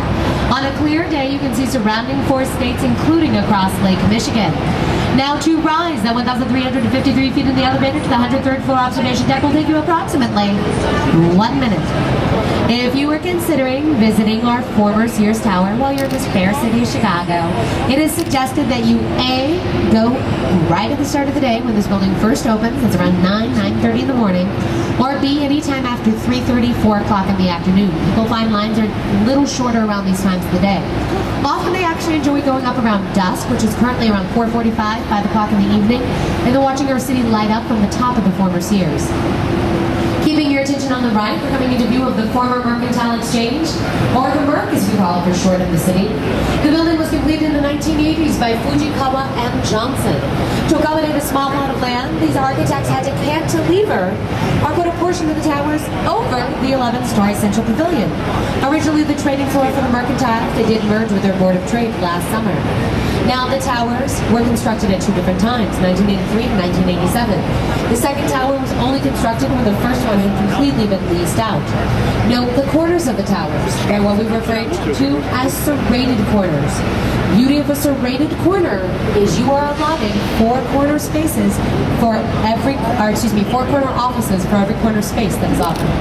On a clear day, you can see surrounding 4 states, including across Lake Michigan. Now, to rise that 1,353 feet in the elevator to the 103rd floor observation deck will take you approximately 1 minute. If you were considering visiting our former Sears Tower while you're in this fair city of Chicago, it is suggested that you A, go right at the start of the day when this building first opens, it's around 9:30 in the morning, or B, anytime after 3:30, 4 o'clock in the afternoon. People find lines are a little shorter around these times of the day. Often they actually enjoy going up around dusk, which is currently around 4:45, 5 o'clock in the evening, and then watching our city light up from the top of the former Sears. Keeping your attention on the right, we're coming into view of the former Mercantile Exchange, or the Merc as we call it for short in the city. The building was completed in the 1980s by Fujikawa M. Johnson. To accommodate a small plot of land, these architects had to cantilever or put a portion of the towers over the 11-story Central Pavilion. Originally the trading floor for the Mercantile, they did merge with their Board of Trade last summer. Now the towers were constructed at two different times, 1983 and 1987. The second tower was only constructed when the first one had completely been leased out. Note the corners of the towers. They're what we refer to as serrated corners. Beauty of a serrated corner is you are allotted four corner offices for every corner space that is offered.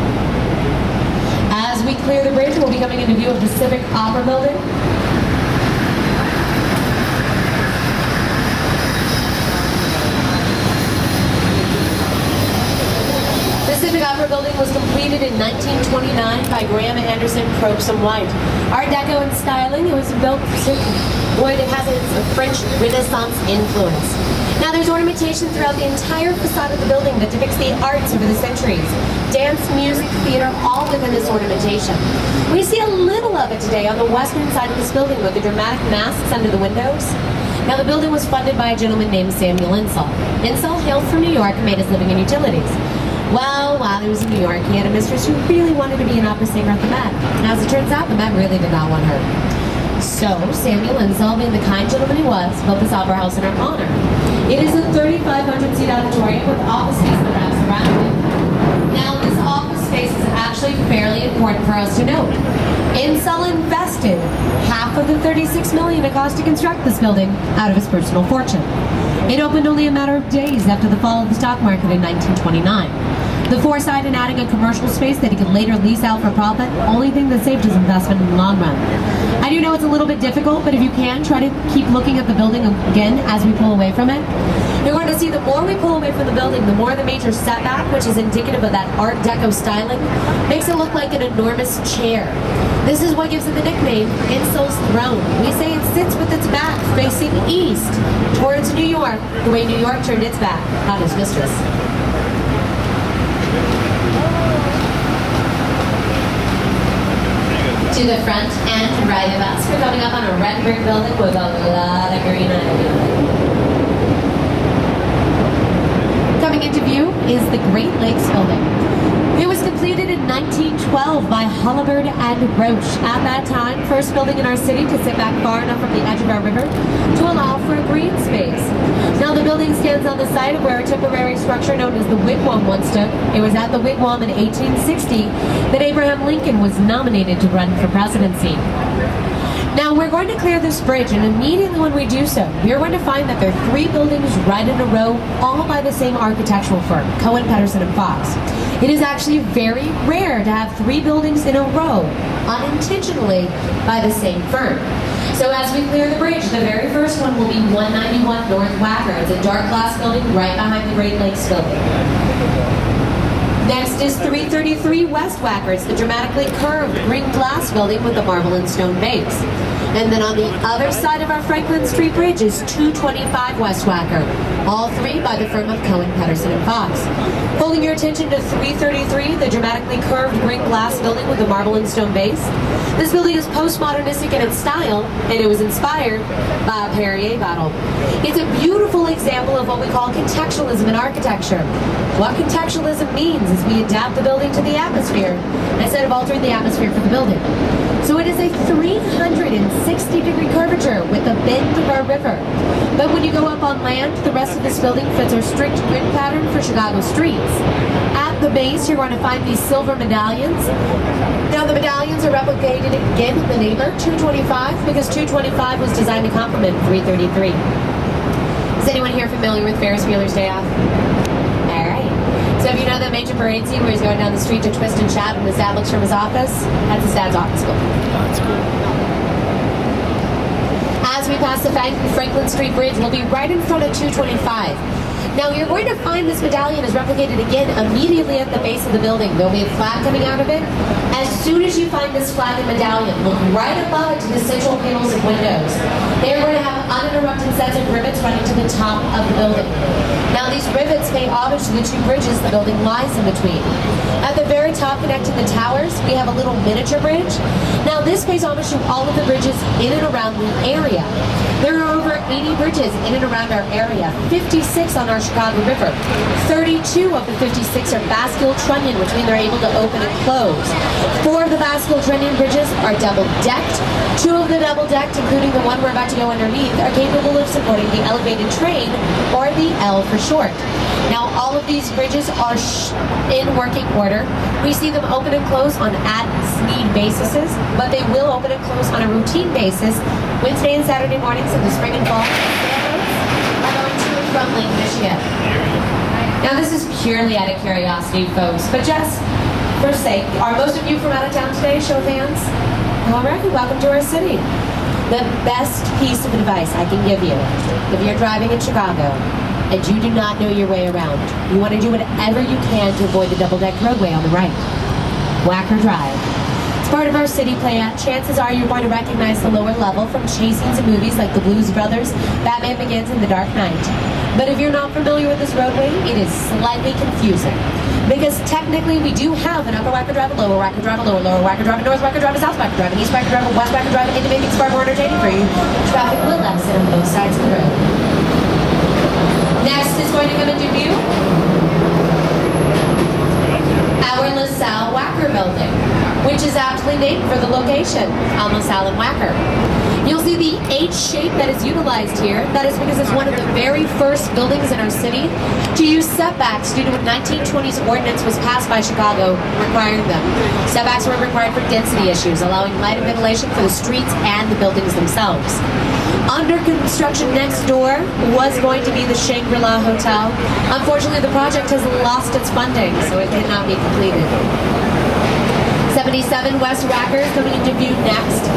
As we clear the bridge, we'll be coming into view of the Civic Opera Building. The Civic Opera Building was completed in 1929 by Graham Anderson Probson White. Art Deco in styling, it was built it has its French Renaissance influence. Now there's ornamentation throughout the entire facade of the building that depicts the arts over the centuries. Dance, music, theater, all within this ornamentation. We see a little of it today on the western side of this building with the dramatic masks under the windows. Now the building was funded by a gentleman named Samuel Insull. Insull hailed from New York and made his living in utilities. Well, while he was in New York, he had a mistress who really wanted to be an opera singer at the Met. And as it turns out, the Met really did not want her. So, Samuel Insull, being the kind gentleman he was, built this opera house in her honor. It is a 3,500-seat auditorium with office space that wraps around it. Now, this office space is actually fairly important for us to note. Insull invested half of the $36 million it cost to construct this building out of his personal fortune. It opened only a matter of days after the fall of the stock market in 1929. The foresight in adding a commercial space that he could later lease out for profit, only thing that saved his investment in the long run. I do know it's a little bit difficult, but if you can, try to keep looking at the building again as we pull away from it. You're going to see the more we pull away from the building, the more the major setback, which is indicative of that Art Deco styling, makes it look like an enormous chair. This is what gives it the nickname Insull's Throne. We say it sits with its back facing east towards New York, the way New York turned its back on its mistress. To the front and right of us, we're coming up on a red brick building with a lot of green ivy. Coming into view is the Great Lakes Building. It was completed in 1912 by Hullabird and Roche. At that time, first building in our city to sit back far enough from the edge of our river to allow for a green space. Now the building stands on the site of where a temporary structure known as the Wigwam once stood. It was at the Wigwam in 1860 that Abraham Lincoln was nominated to run for presidency. Now we're going to clear this bridge, and immediately when we do so, we're going to find that there are three buildings right in a row, all by the same architectural firm, Cohen, Pedersen, and Fox. It is actually very rare to have three buildings in a row, unintentionally, by the same firm. So as we clear the bridge, the very first one will be 191 North Wacker. It's a dark glass building right behind the Great Lakes Building. Next is 333 West Wacker. It's the dramatically curved green glass building with the marble and stone base. And then on the other side of our Franklin Street Bridge is 225 West Wacker. All three by the firm of Cohen, Pedersen, and Fox. Holding your attention to 333, the dramatically curved green glass building with the marble and stone base. This building is postmodernistic in its style, and it was inspired by a Perrier bottle. It's a beautiful example of what we call contextualism in architecture. What contextualism means is we adapt the building to the atmosphere instead of altering the atmosphere for the building. So it is a 360-degree curvature with the bend of our river. But when you go up on land, the rest of this building fits our strict grid pattern for Chicago streets. At the base, you're going to find these silver medallions. Now the medallions are replicated again in the neighbor, 225, because 225 was designed to complement 333. Is anyone here familiar with Ferris Bueller's Day Off? All right. So So if you know that major parade scene where he's going down the street to twist and shout and his dad looks from his office, that's his dad's office building. That's cool. As we pass the Franklin Street Bridge, we'll be right in front of 225. Now you're going to find this medallion is replicated again immediately at the base of the building. There'll be a flag coming out of it. As soon as you find this flag and medallion, look right above it to the central panels and windows. They're going to have uninterrupted sets of rivets running to the top of the building. Now these rivets pay homage to the two bridges the building lies in between. At the very top connecting the towers, we have a little miniature bridge. Now this pays homage to all of the bridges in and around the area. There are over 80 bridges in and around our area, 56 on our Chicago River. 32 of the 56 are bascule trunnion, which means they're able to open and close. 4 of the bascule trunnion bridges are double-decked. 2 of the double-decked, including the one we're about to go underneath, are capable of supporting the elevated train, or the L for short. Now all of these bridges are in working order. We see them open and close on as-need basis, but they will open and close on a routine basis Wednesday and Saturday mornings in the spring and fall. Are going to and from Lake Michigan. Now this is purely out of curiosity, folks, but just for sake, are most of you from out of town today? Show of hands. All right, welcome to our city. The best piece of advice I can give you, if you're driving in Chicago and you do not know your way around, you want to do whatever you can to avoid the double-deck roadway on the right. Wacker Drive. It's part of our city plan. Chances are you're going to recognize the lower level from chasings and movies like The Blues Brothers, Batman Begins, and The Dark Knight. But if you're not familiar with this roadway, it is slightly confusing. Because technically we do have an upper Wacker Drive, a lower Wacker Drive, a lower Wacker Drive, a north Wacker Drive, a south Wacker Drive, an east Wacker Drive, a west Wacker Drive, and to make things far more entertaining for you, traffic will exit on both sides of the road. Next is going to come into view our LaSalle Wacker building, which is aptly named for the location on LaSalle and Wacker. You'll see the H shape that is utilized here. That is because it's one of the very first buildings in our city to use setbacks due to a 1920s ordinance was passed by Chicago requiring them. Setbacks were required for density issues, allowing light and ventilation for the streets and the buildings themselves. Under construction next door was going to be the Shangri-La Hotel. Unfortunately, the project has lost its funding, so it cannot be completed. 77 West Wacker is coming into view next.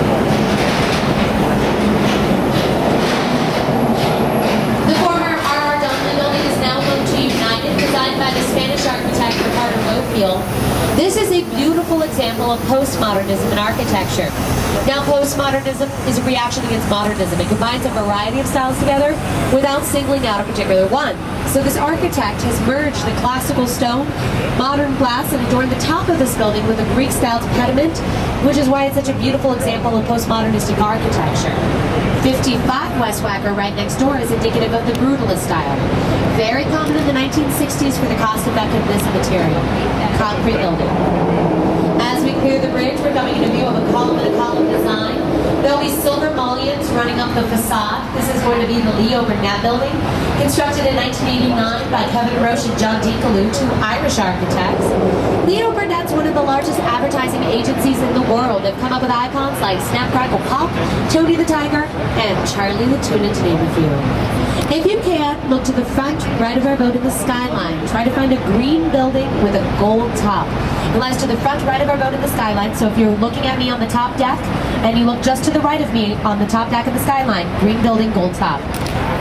The former R.R. Dunkley building is now home to United, designed by the Spanish architect Ricardo Lofield. This is a beautiful example of postmodernism in architecture. Now, postmodernism is a reaction against modernism. It combines a variety of styles together without singling out a particular one. So this architect has merged the classical stone, modern glass, and adorned the top of this building with a Greek-styled pediment, which is why it's such a beautiful example of postmodernistic architecture. 55 West Wacker right next door is indicative of the brutalist style. Very common in the 1960s for the cost-effectiveness of material. Concrete building. As we clear the bridge, we're coming into view of a column design. There'll be silver mullions running up the facade. This is going to be the Leo Burnett building, constructed in 1989 by Kevin Roche and John Dinkeloo, 2 Irish architects. Leo Burnett's one of the largest advertising agencies in the world. They've come up with icons like Snap, Crackle, Pop, Tony the Tiger, and Charlie the Tuna, to name a few. If you can, look to the front right of our boat in the skyline. Try to find a green building with a gold top. It lies to the front right of our boat in the skyline, so if you're looking at me on the top deck, and you look just to the right of me on the top deck of the skyline, green building, gold top.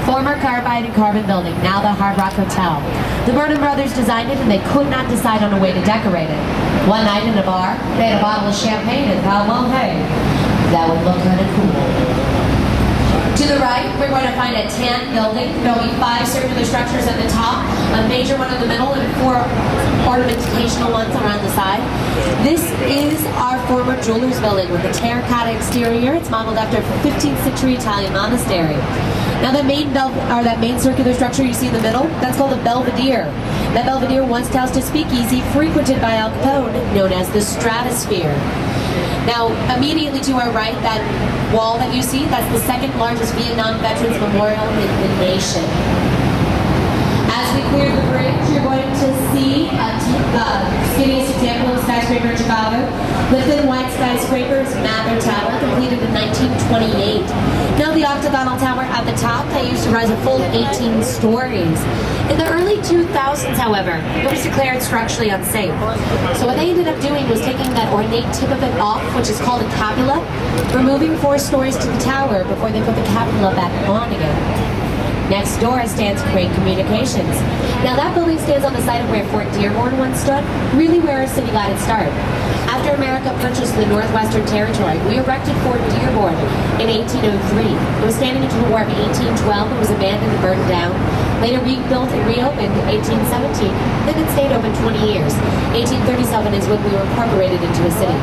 Former Carbide and Carbon building, now the Hard Rock Hotel. The Burnham brothers designed it and they could not decide on a way to decorate it. One night in a bar, they had a bottle of champagne and thought, well, hey, that would look kind of cool. To the right, we're going to find a tan building. There'll be 5 circular structures at the top, a major one in the middle, and 4 ornamentational ones around the side. This is our former jeweler's building with a terracotta exterior. It's modeled after a 15th century Italian monastery. Now that main circular structure you see in the middle, that's called a belvedere. That belvedere once housed a speakeasy frequented by Al Capone, known as the Stratosphere. Now, immediately to our right, that wall that you see, that's the 2nd largest Vietnam Veterans Memorial in the nation. As we clear the bridge, you're going to see the skinniest example of a skyscraper in Chicago. The thin white skyscraper is Mather Tower, completed in 1928. Now the octagonal tower at the top, that used to rise a full 18 stories. In the early 2000s, however, it was declared structurally unsafe. So what they ended up doing was taking that ornate tip of it off, which is called a cupola, removing 4 stories to the tower before they put the cupola back on again. Next door stands Crane Communications. Now that building stands on the site of where Fort Dearborn once stood, really where our city got its start. After America purchased the Northwestern Territory, we erected Fort Dearborn in 1803. It was standing until the War of 1812 and was abandoned and burned down. Later rebuilt and reopened in 1817. Then it stayed open 20 years. 1837 is when we were incorporated into a city.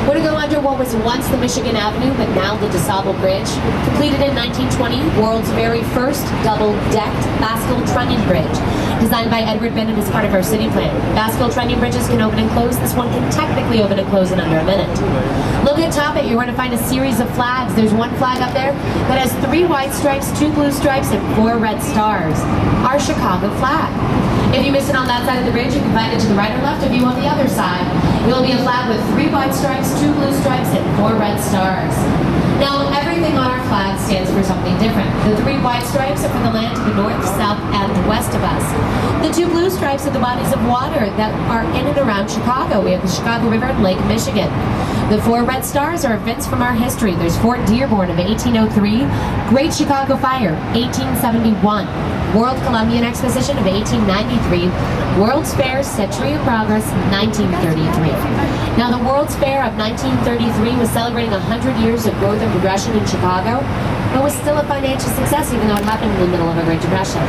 We're to go under what was once the Michigan Avenue, but now the DeSable Bridge. Completed in 1920, world's very first double-decked Bascule Trunnion Bridge. Designed by Edward Bennett as part of our city plan. Bascule Trunnion bridges can open and close. This one can technically open and close in under a minute. Look atop it, you're going to find a series of flags. There's one flag up there that has 3 white stripes, 2 blue stripes, and 4 red stars. Our Chicago flag. If you miss it on that side of the bridge, you can find it to the right or left of you on the other side. It will be a flag with 3 white stripes, 2 blue stripes, and 4 red stars. Now, everything on our flag stands for something different. The 3 white stripes are for the land to the north, south, and west of us. The 2 blue stripes are the bodies of water that are in and around Chicago. We have the Chicago River and Lake Michigan. The 4 red stars are events from our history. There's Fort Dearborn of 1803, Great Chicago Fire, 1871, World Columbian Exposition of 1893, World's Fair Century of Progress, 1933. Now the World's Fair of 1933 was celebrating 100 years of growth and progression in Chicago, but was still a financial success even though it happened in the middle of a Great Depression.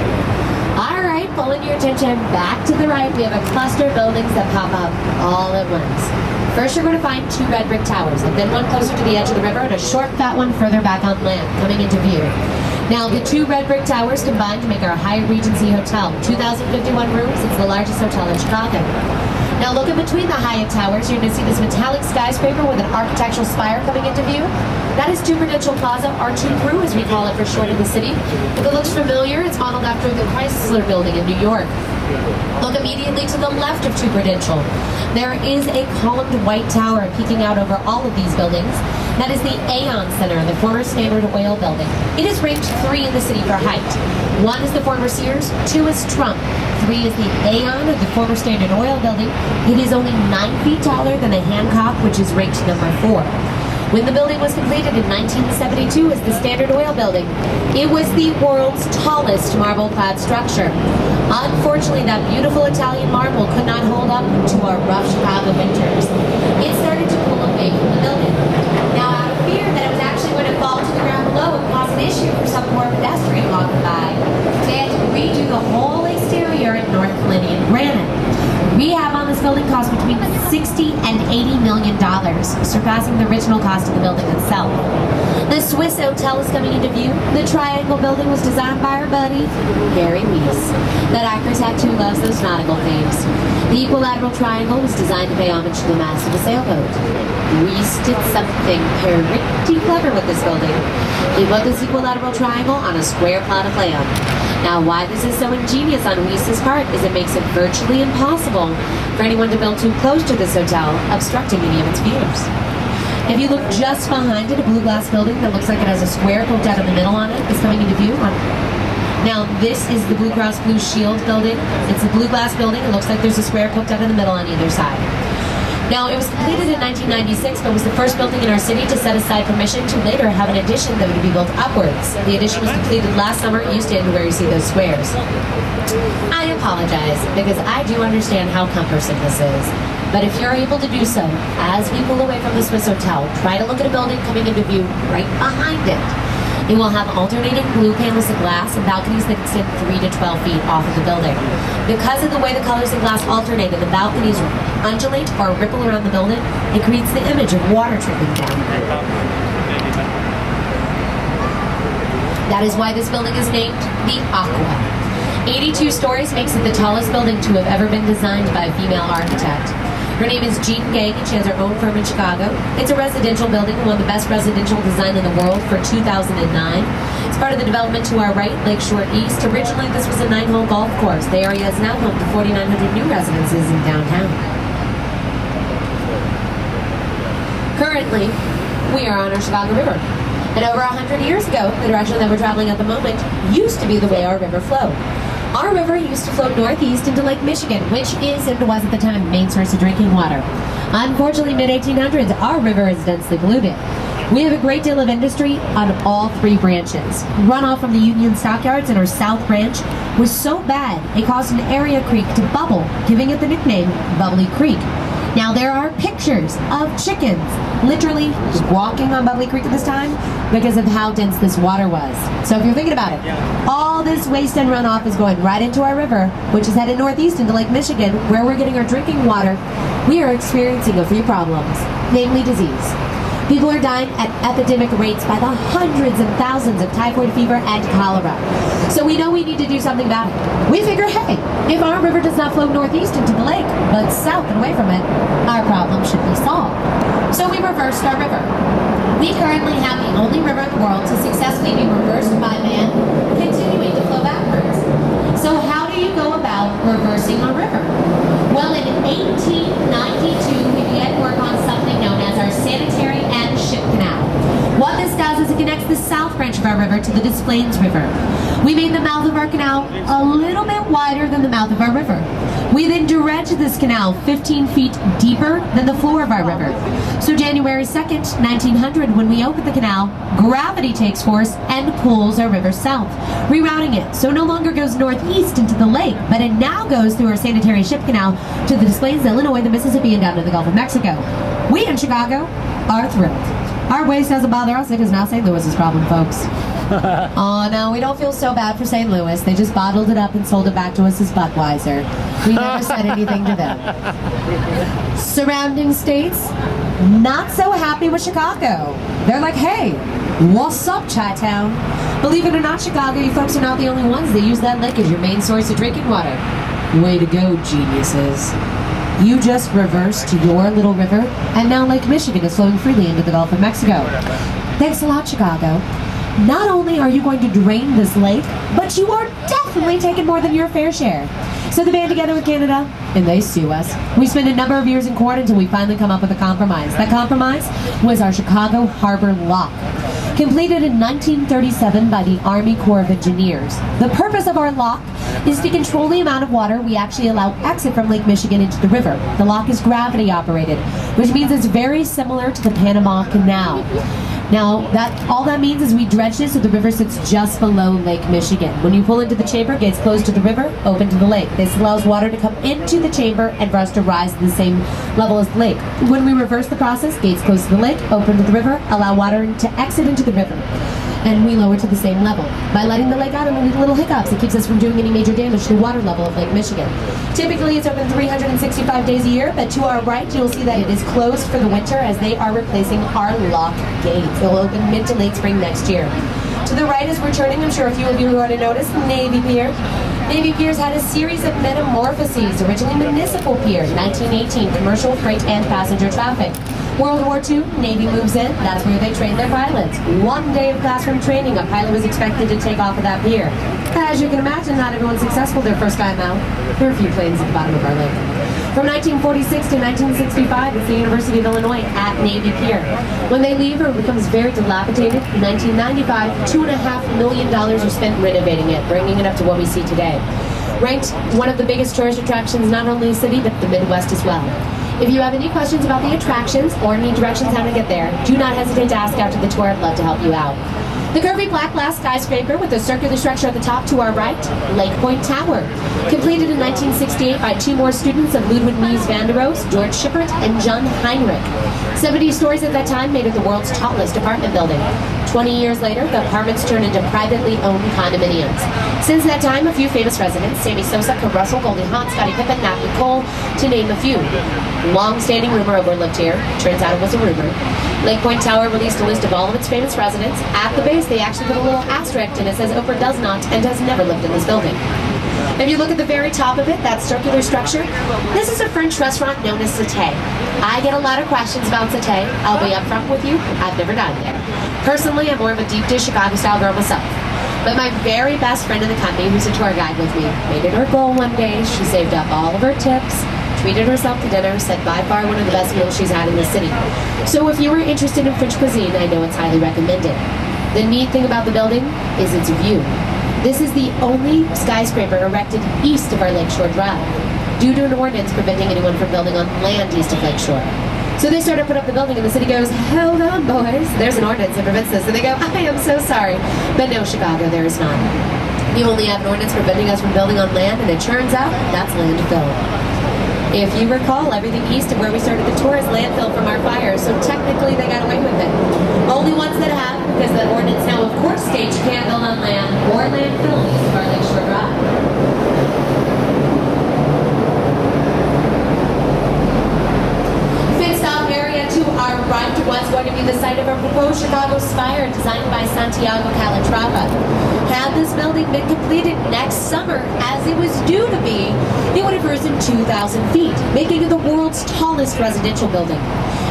Alright, pulling your attention back to the right, we have a cluster of buildings that pop up all at once. First you're going to find 2 red brick towers, and then one closer to the edge of the river and a short fat one further back on land, coming into view. Now the 2 red brick towers combine to make our Hyatt Regency Hotel. 2,051 rooms, it's the largest hotel in Chicago. Now look in between the Hyatt towers, you're going to see this metallic skyscraper with an architectural spire coming into view. That is 2 Prudential Plaza, or 2 Pru as we call it for short in the city. If it looks familiar, it's modeled after the Chrysler Building in New York. Look immediately to the left of 2 Prudential. There is a columned white tower peeking out over all of these buildings. That is the Aon Center, the former Standard Oil building. It is ranked 3 in the city for height. 1 is the former Sears, 2 is Trump, 3 is the Aon of the former Standard Oil building. It is only 9 feet taller than the Hancock, which is ranked number 4. When the building was completed in 1972 as the Standard Oil building, it was the world's tallest marble-clad structure. Unfortunately, that beautiful Italian marble could not hold up to our rough Chicago winters. It started to pull away from the building. Now, out of fear that it was actually going to fall to the ground below and cause an issue for some poor pedestrian walking by, they had to redo the whole exterior in North Flinian granite. Rehab on this building cost between $60 and $80 million, surpassing the original cost of the building itself. The Swiss Hotel is coming into view. The Triangle building was designed by our buddy, Gary Weiss. That architect who loves those nautical themes. The Equilateral Triangle was designed to pay homage to the mast of a sailboat. Weiss did something pretty clever with this building. He put this Equilateral Triangle on a square plot of land. Now, why this is so ingenious on Weiss's part is it makes it virtually impossible for anyone to build too close to this hotel, obstructing any of its views. If you look just behind it, a blue glass building that looks like it has a square poked out in the middle on it is coming into view. Now, this is the Blue Cross Blue Shield building. It's a blue glass building. It looks like there's a square poked out in the middle on either side. Now, it was completed in 1996, but was the first building in our city to set aside permission to later have an addition that would be built upwards. The addition was completed last summer. You stand where you see those squares. I apologize, because I do understand how cumbersome this is. But if you're able to do so, as we pull away from the Swiss Hotel, try to look at a building coming into view right behind it. It will have alternating blue panels of glass and balconies that extend 3 to 12 feet off of the building. Because of the way the colors of glass alternate and the balconies undulate or ripple around the building, it creates the image of water trickling down. That is why this building is named the Aqua. 82 stories makes it the tallest building to have ever been designed by a female architect. Her name is Jean Gang, and she has her own firm in Chicago. It's a residential building, one of the best residential design in the world for 2009. It's part of the development to our right, Lakeshore East. Originally, this was a 9-hole golf course. The area is now home to 4,900 new residences in downtown. Currently, we are on our Chicago River. And over 100 years ago, the direction that we're traveling at the moment used to be the way our river flowed. Our river used to flow northeast into Lake Michigan, which is and was at the time the main source of drinking water. Unfortunately, mid-1800s, our river is densely polluted. We have a great deal of industry on all three branches. Runoff from the Union Stockyards in our South Branch was so bad it caused an area creek to bubble, giving it the nickname Bubbly Creek. Now there are pictures of chickens literally walking on Bubbly Creek at this time because of how dense this water was. So if you're thinking about it, all this waste and runoff is going right into our river, which is headed northeast into Lake Michigan, where we're getting our drinking water. We are experiencing a few problems, namely disease. People are dying at epidemic rates by the hundreds and thousands of typhoid fever and cholera. So we know we need to do something about it. We figure, hey, if our river does not flow northeast into the lake, but south and away from it, our problem should be solved. So we reversed our river. We currently have the only river in the world to successfully be reversed by man, continuing to flow backwards. So how do you go about reversing a river? Well, in 1892, we began work on something known as our sanitary and ship canal. What this does is it connects the south branch of our river to the Des Plaines River. We made the mouth of our canal a little bit wider than the mouth of our river. We then dredged this canal 15 feet deeper than the floor of our river. So January 2nd, 1900, when we opened the canal, gravity takes force and pulls our river south, rerouting it so it no longer goes northeast into the lake, but it now goes through our sanitary ship canal to the Des Plaines, Illinois, the Mississippi, and down to the Gulf of Mexico. We in Chicago are thrilled. Our waste doesn't bother us. It is now St. Louis's problem, folks. Oh no, we don't feel so bad for St. Louis. They just bottled it up and sold it back to us as Budweiser. We never said anything to them. Surrounding states, not so happy with Chicago. They're like, hey, what's up, Chi-Town? Believe it or not, Chicago, you folks are not the only ones that use that lake as your main source of drinking water. Way to go, geniuses. You just reversed your little river, and now Lake Michigan is flowing freely into the Gulf of Mexico. Thanks a lot, Chicago. Not only are you going to drain this lake, but you are definitely taking more than your fair share. So they band together with Canada, and they sue us. We spent a number of years in court until we finally come up with a compromise. That compromise was our Chicago Harbor Lock, completed in 1937 by the Army Corps of Engineers. The purpose of our lock is to control the amount of water we actually allow exit from Lake Michigan into the river. The lock is gravity operated, which means it's very similar to the Panama Canal. Now, all that means is we dredge it so the river sits just below Lake Michigan. When you pull into the chamber, gates closed to the river, open to the lake. This allows water to come into the chamber and for us to rise to the same level as the lake. When we reverse the process, gates closed to the lake, open to the river, allow water to exit into the river, and we lower to the same level. By letting the lake out and little hiccups, it keeps us from doing any major damage to the water level of Lake Michigan. Typically, it's open 365 days a year, but to our right, you'll see that it is closed for the winter as they are replacing our lock gates. It will open mid to late spring next year. To the right as we're turning, I'm sure a few of you who already noticed, Navy Pier. Navy Pier's had a series of metamorphoses. Originally municipal pier, 1918, commercial, freight, and passenger traffic. World War II, Navy moves in, that's where they train their pilots. 1 day of classroom training, a pilot was expected to take off of that pier. As you can imagine, not everyone's successful their first time out. There are a few planes at the bottom of our lake. From 1946 to 1965, it's the University of Illinois at Navy Pier. When they leave, it becomes very dilapidated. In 1995, $2.5 million are spent renovating it, bringing it up to what we see today. Ranked one of the biggest tourist attractions, not only in the city, but the Midwest as well. If you have any questions about the attractions or need directions how to get there, do not hesitate to ask after the tour. I'd love to help you out. The curvy black glass skyscraper with a circular structure at the top to our right, Lake Point Tower. Completed in 1968 by two more students of Ludwig Mies van der Rohe, George Schippert, and John Heinrich. 70 stories at that time made it the world's tallest apartment building. 20 years later, the apartments turned into privately owned condominiums. Since that time, a few famous residents, Sammy Sosa, Kurt Russell, Goldie Hawn, Scottie Pippen, Nat King Cole, to name a few. Long-standing rumor overlived here. Turns out it was a rumor. Lake Point Tower released a list of all of its famous residents. At the base, they actually put a little asterisk and it says Oprah does not and has never lived in this building. If you look at the very top of it, that circular structure, this is a French restaurant known as Cité. I get a lot of questions about Cité. I'll be upfront with you, I've never dined there. Personally, I'm more of a deep dish Chicago-style girl myself. But my very best friend in the company, who's a tour guide with me, made it her goal one day. She saved up all of her tips, treated herself to dinner, said by far one of the best meals she's had in the city. So if you were interested in French cuisine, I know it's highly recommended. The neat thing about the building is its view. This is the only skyscraper erected east of our Lakeshore Drive, due to an ordinance preventing anyone from building on land east of Lakeshore. So they started to put up the building and the city goes, hold on boys, there's an ordinance that prevents this. And they go, I am so sorry. But no, Chicago, there is not. You only have an ordinance preventing us from building on land, and it turns out that's landfill. If you recall, everything east of where we started the tour is landfill from our fires, so technically they got away with it. Only ones that have, because the ordinance now of course states you can't build on land or landfill east of our Lakeshore Drive. Our right was going to be the site of a proposed Chicago Spire designed by Santiago Calatrava. Had this building been completed next summer, as it was due to be, it would have risen 2,000 feet, making it the world's tallest residential building.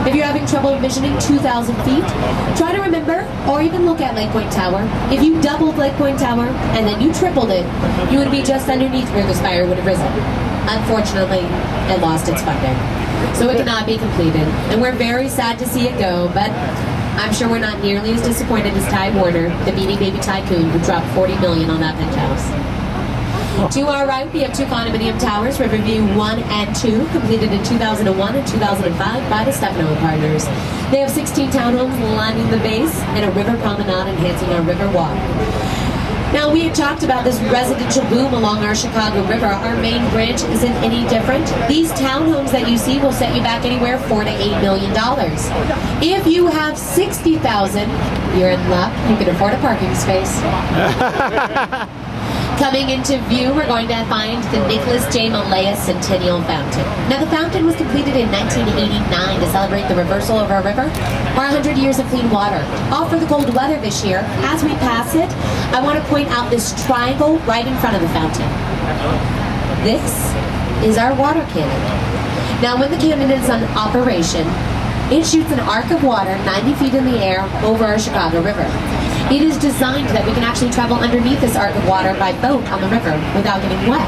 If you're having trouble envisioning 2,000 feet, try to remember, or even look at Lake Point Tower. If you doubled Lake Point Tower, and then you tripled it, you would be just underneath where the spire would have risen. Unfortunately, it lost its funding, so it cannot be completed, and we're very sad to see it go, but I'm sure we're not nearly as disappointed as Ty Warner, the Beanie Baby tycoon who dropped $40 million on that penthouse. To our right, we have two condominium towers, Riverview 1 and 2, completed in 2001 and 2005 by the Stefano Partners. They have 16 townhomes lining the base and a river promenade enhancing our river walk. Now, we had talked about this residential boom along our Chicago River. Our main branch isn't any different. These townhomes that you see will set you back anywhere $4 to $8 million. If you have $60,000, you're in luck. You can afford a parking space. Coming into view, we're going to find the Nicholas J. Malaya Centennial Fountain. Now, the fountain was completed in 1989 to celebrate the reversal of our river, or 100 years of clean water. All for the cold weather this year. As we pass it, I want to point out this triangle right in front of the fountain. This is our water cannon. Now, when the cannon is on operation, it shoots an arc of water 90 feet in the air over our Chicago River. It is designed that we can actually travel underneath this arc of water by boat on the river without getting wet.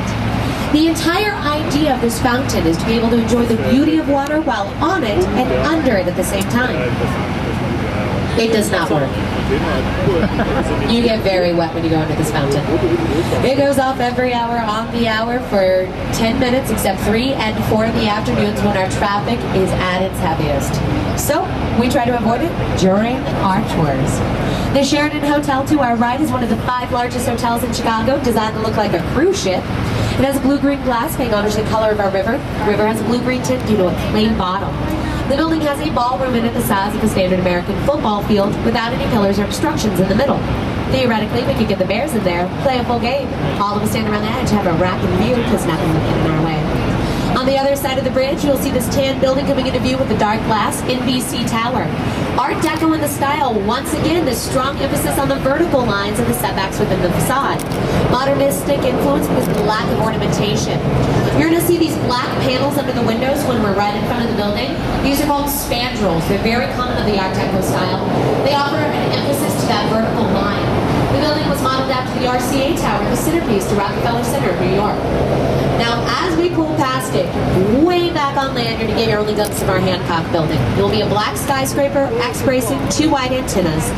The entire idea of this fountain is to be able to enjoy the beauty of water while on it and under it at the same time. It does not work. You get very wet when you go into this fountain. It goes off every hour on the hour for 10 minutes, except 3 and 4 in the afternoons when our traffic is at its heaviest. So, we try to avoid it during our tours. The Sheraton Hotel to our right is one of the 5 largest hotels in Chicago, designed to look like a cruise ship. It has a blue-green glass paying homage to the color of our river. The river has a blue-green tint due to a plain bottom. The building has a ballroom in it the size of a standard American football field without any pillars or obstructions in the middle. Theoretically, we could get the Bears in there, play a full game. All of us stand around the edge, have a racking view because nothing will get in our way. On the other side of the bridge, you'll see this tan building coming into view with the dark glass, NBC Tower. Art Deco in the style, once again, this strong emphasis on the vertical lines and the setbacks within the facade. Modernistic influence because of the lack of ornamentation. You're going to see these black panels under the windows when we're right in front of the building. These are called spandrels. They're very common in the Art Deco style. They offer an emphasis to that vertical line. The building was modeled after the RCA Tower, the centerpiece to Rockefeller Center in New York. Now, as we pull past it, way back on land, you're going to get your only glimpse of our Hancock building. It will be a black skyscraper, X-bracing, 2 wide antennas.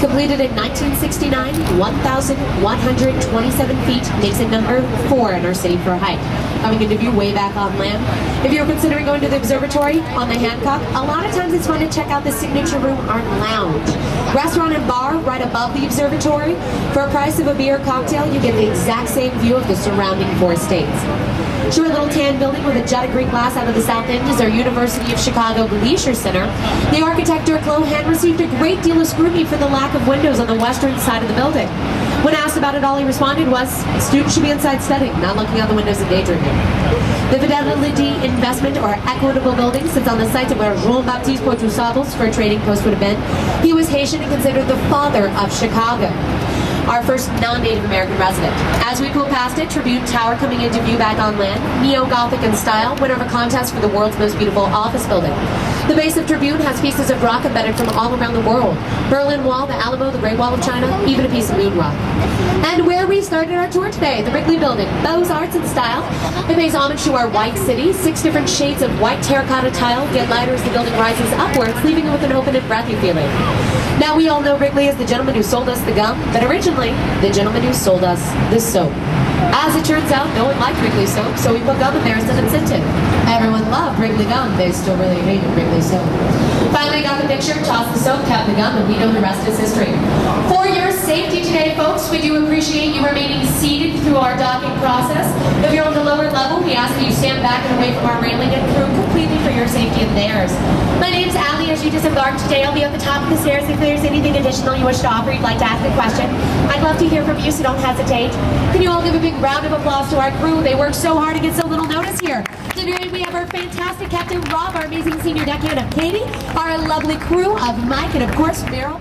Completed in 1969, 1,127 feet, makes it number 4 in our city for height. Coming into view way back on land. If you're considering going to the observatory on the Hancock, a lot of times it's fun to check out the Signature Room Art Lounge. Restaurant and bar right above the observatory. For a price of a beer or cocktail, you get the exact same view of the surrounding 4 states. Short little tan building with a jutted green glass out of the south end is our University of Chicago Leisure Center. The architect Dirk Lohan received a great deal of scrutiny for the lack of windows on the western side of the building. When asked about it, all he responded was, students should be inside studying, not looking out the windows and daydreaming. The Fidelity Investment or Equitable Building sits on the site of where Jean-Baptiste Poitou-Savos for a trading post would have been. He was Haitian and considered the father of Chicago, our first non-Native American resident. As we pull past it, Tribune Tower coming into view back on land, neo-Gothic in style, winner of a contest for the world's most beautiful office building. The base of Tribune has pieces of rock embedded from all around the world. Berlin Wall, the Alamo, the Great Wall of China, even a piece of moon rock. And where we started our tour today, the Wrigley Building, Beaux-Arts in style. It pays homage to our white city. 6 different shades of white terracotta tile get lighter as the building rises upwards, leaving it with an open and breathy feeling. Now we all know Wrigley as the gentleman who sold us the gum, but originally, the gentleman who sold us the soap. As it turns out, no one liked Wrigley soap, so we put gum in there as an incentive. Everyone loved Wrigley gum, they still really hated Wrigley soap. Finally got the picture, tossed the soap, kept the gum, and we know the rest is history. For your safety today, folks, we do appreciate you remaining seated through our docking process. If you're on the lower level, we ask that you stand back and away from our railing and through completely for your safety and theirs. My name's Allie. As you disembark today, I'll be at the top of the stairs. If there's anything additional you wish to offer, you'd like to ask a question, I'd love to hear from you, so don't hesitate. Can you all give a big round of applause to our crew? They worked so hard to get so little notice here. Today we have our fantastic Captain Rob, our amazing senior deckhand of Katie, our lovely crew of Mike, and of course Meryl.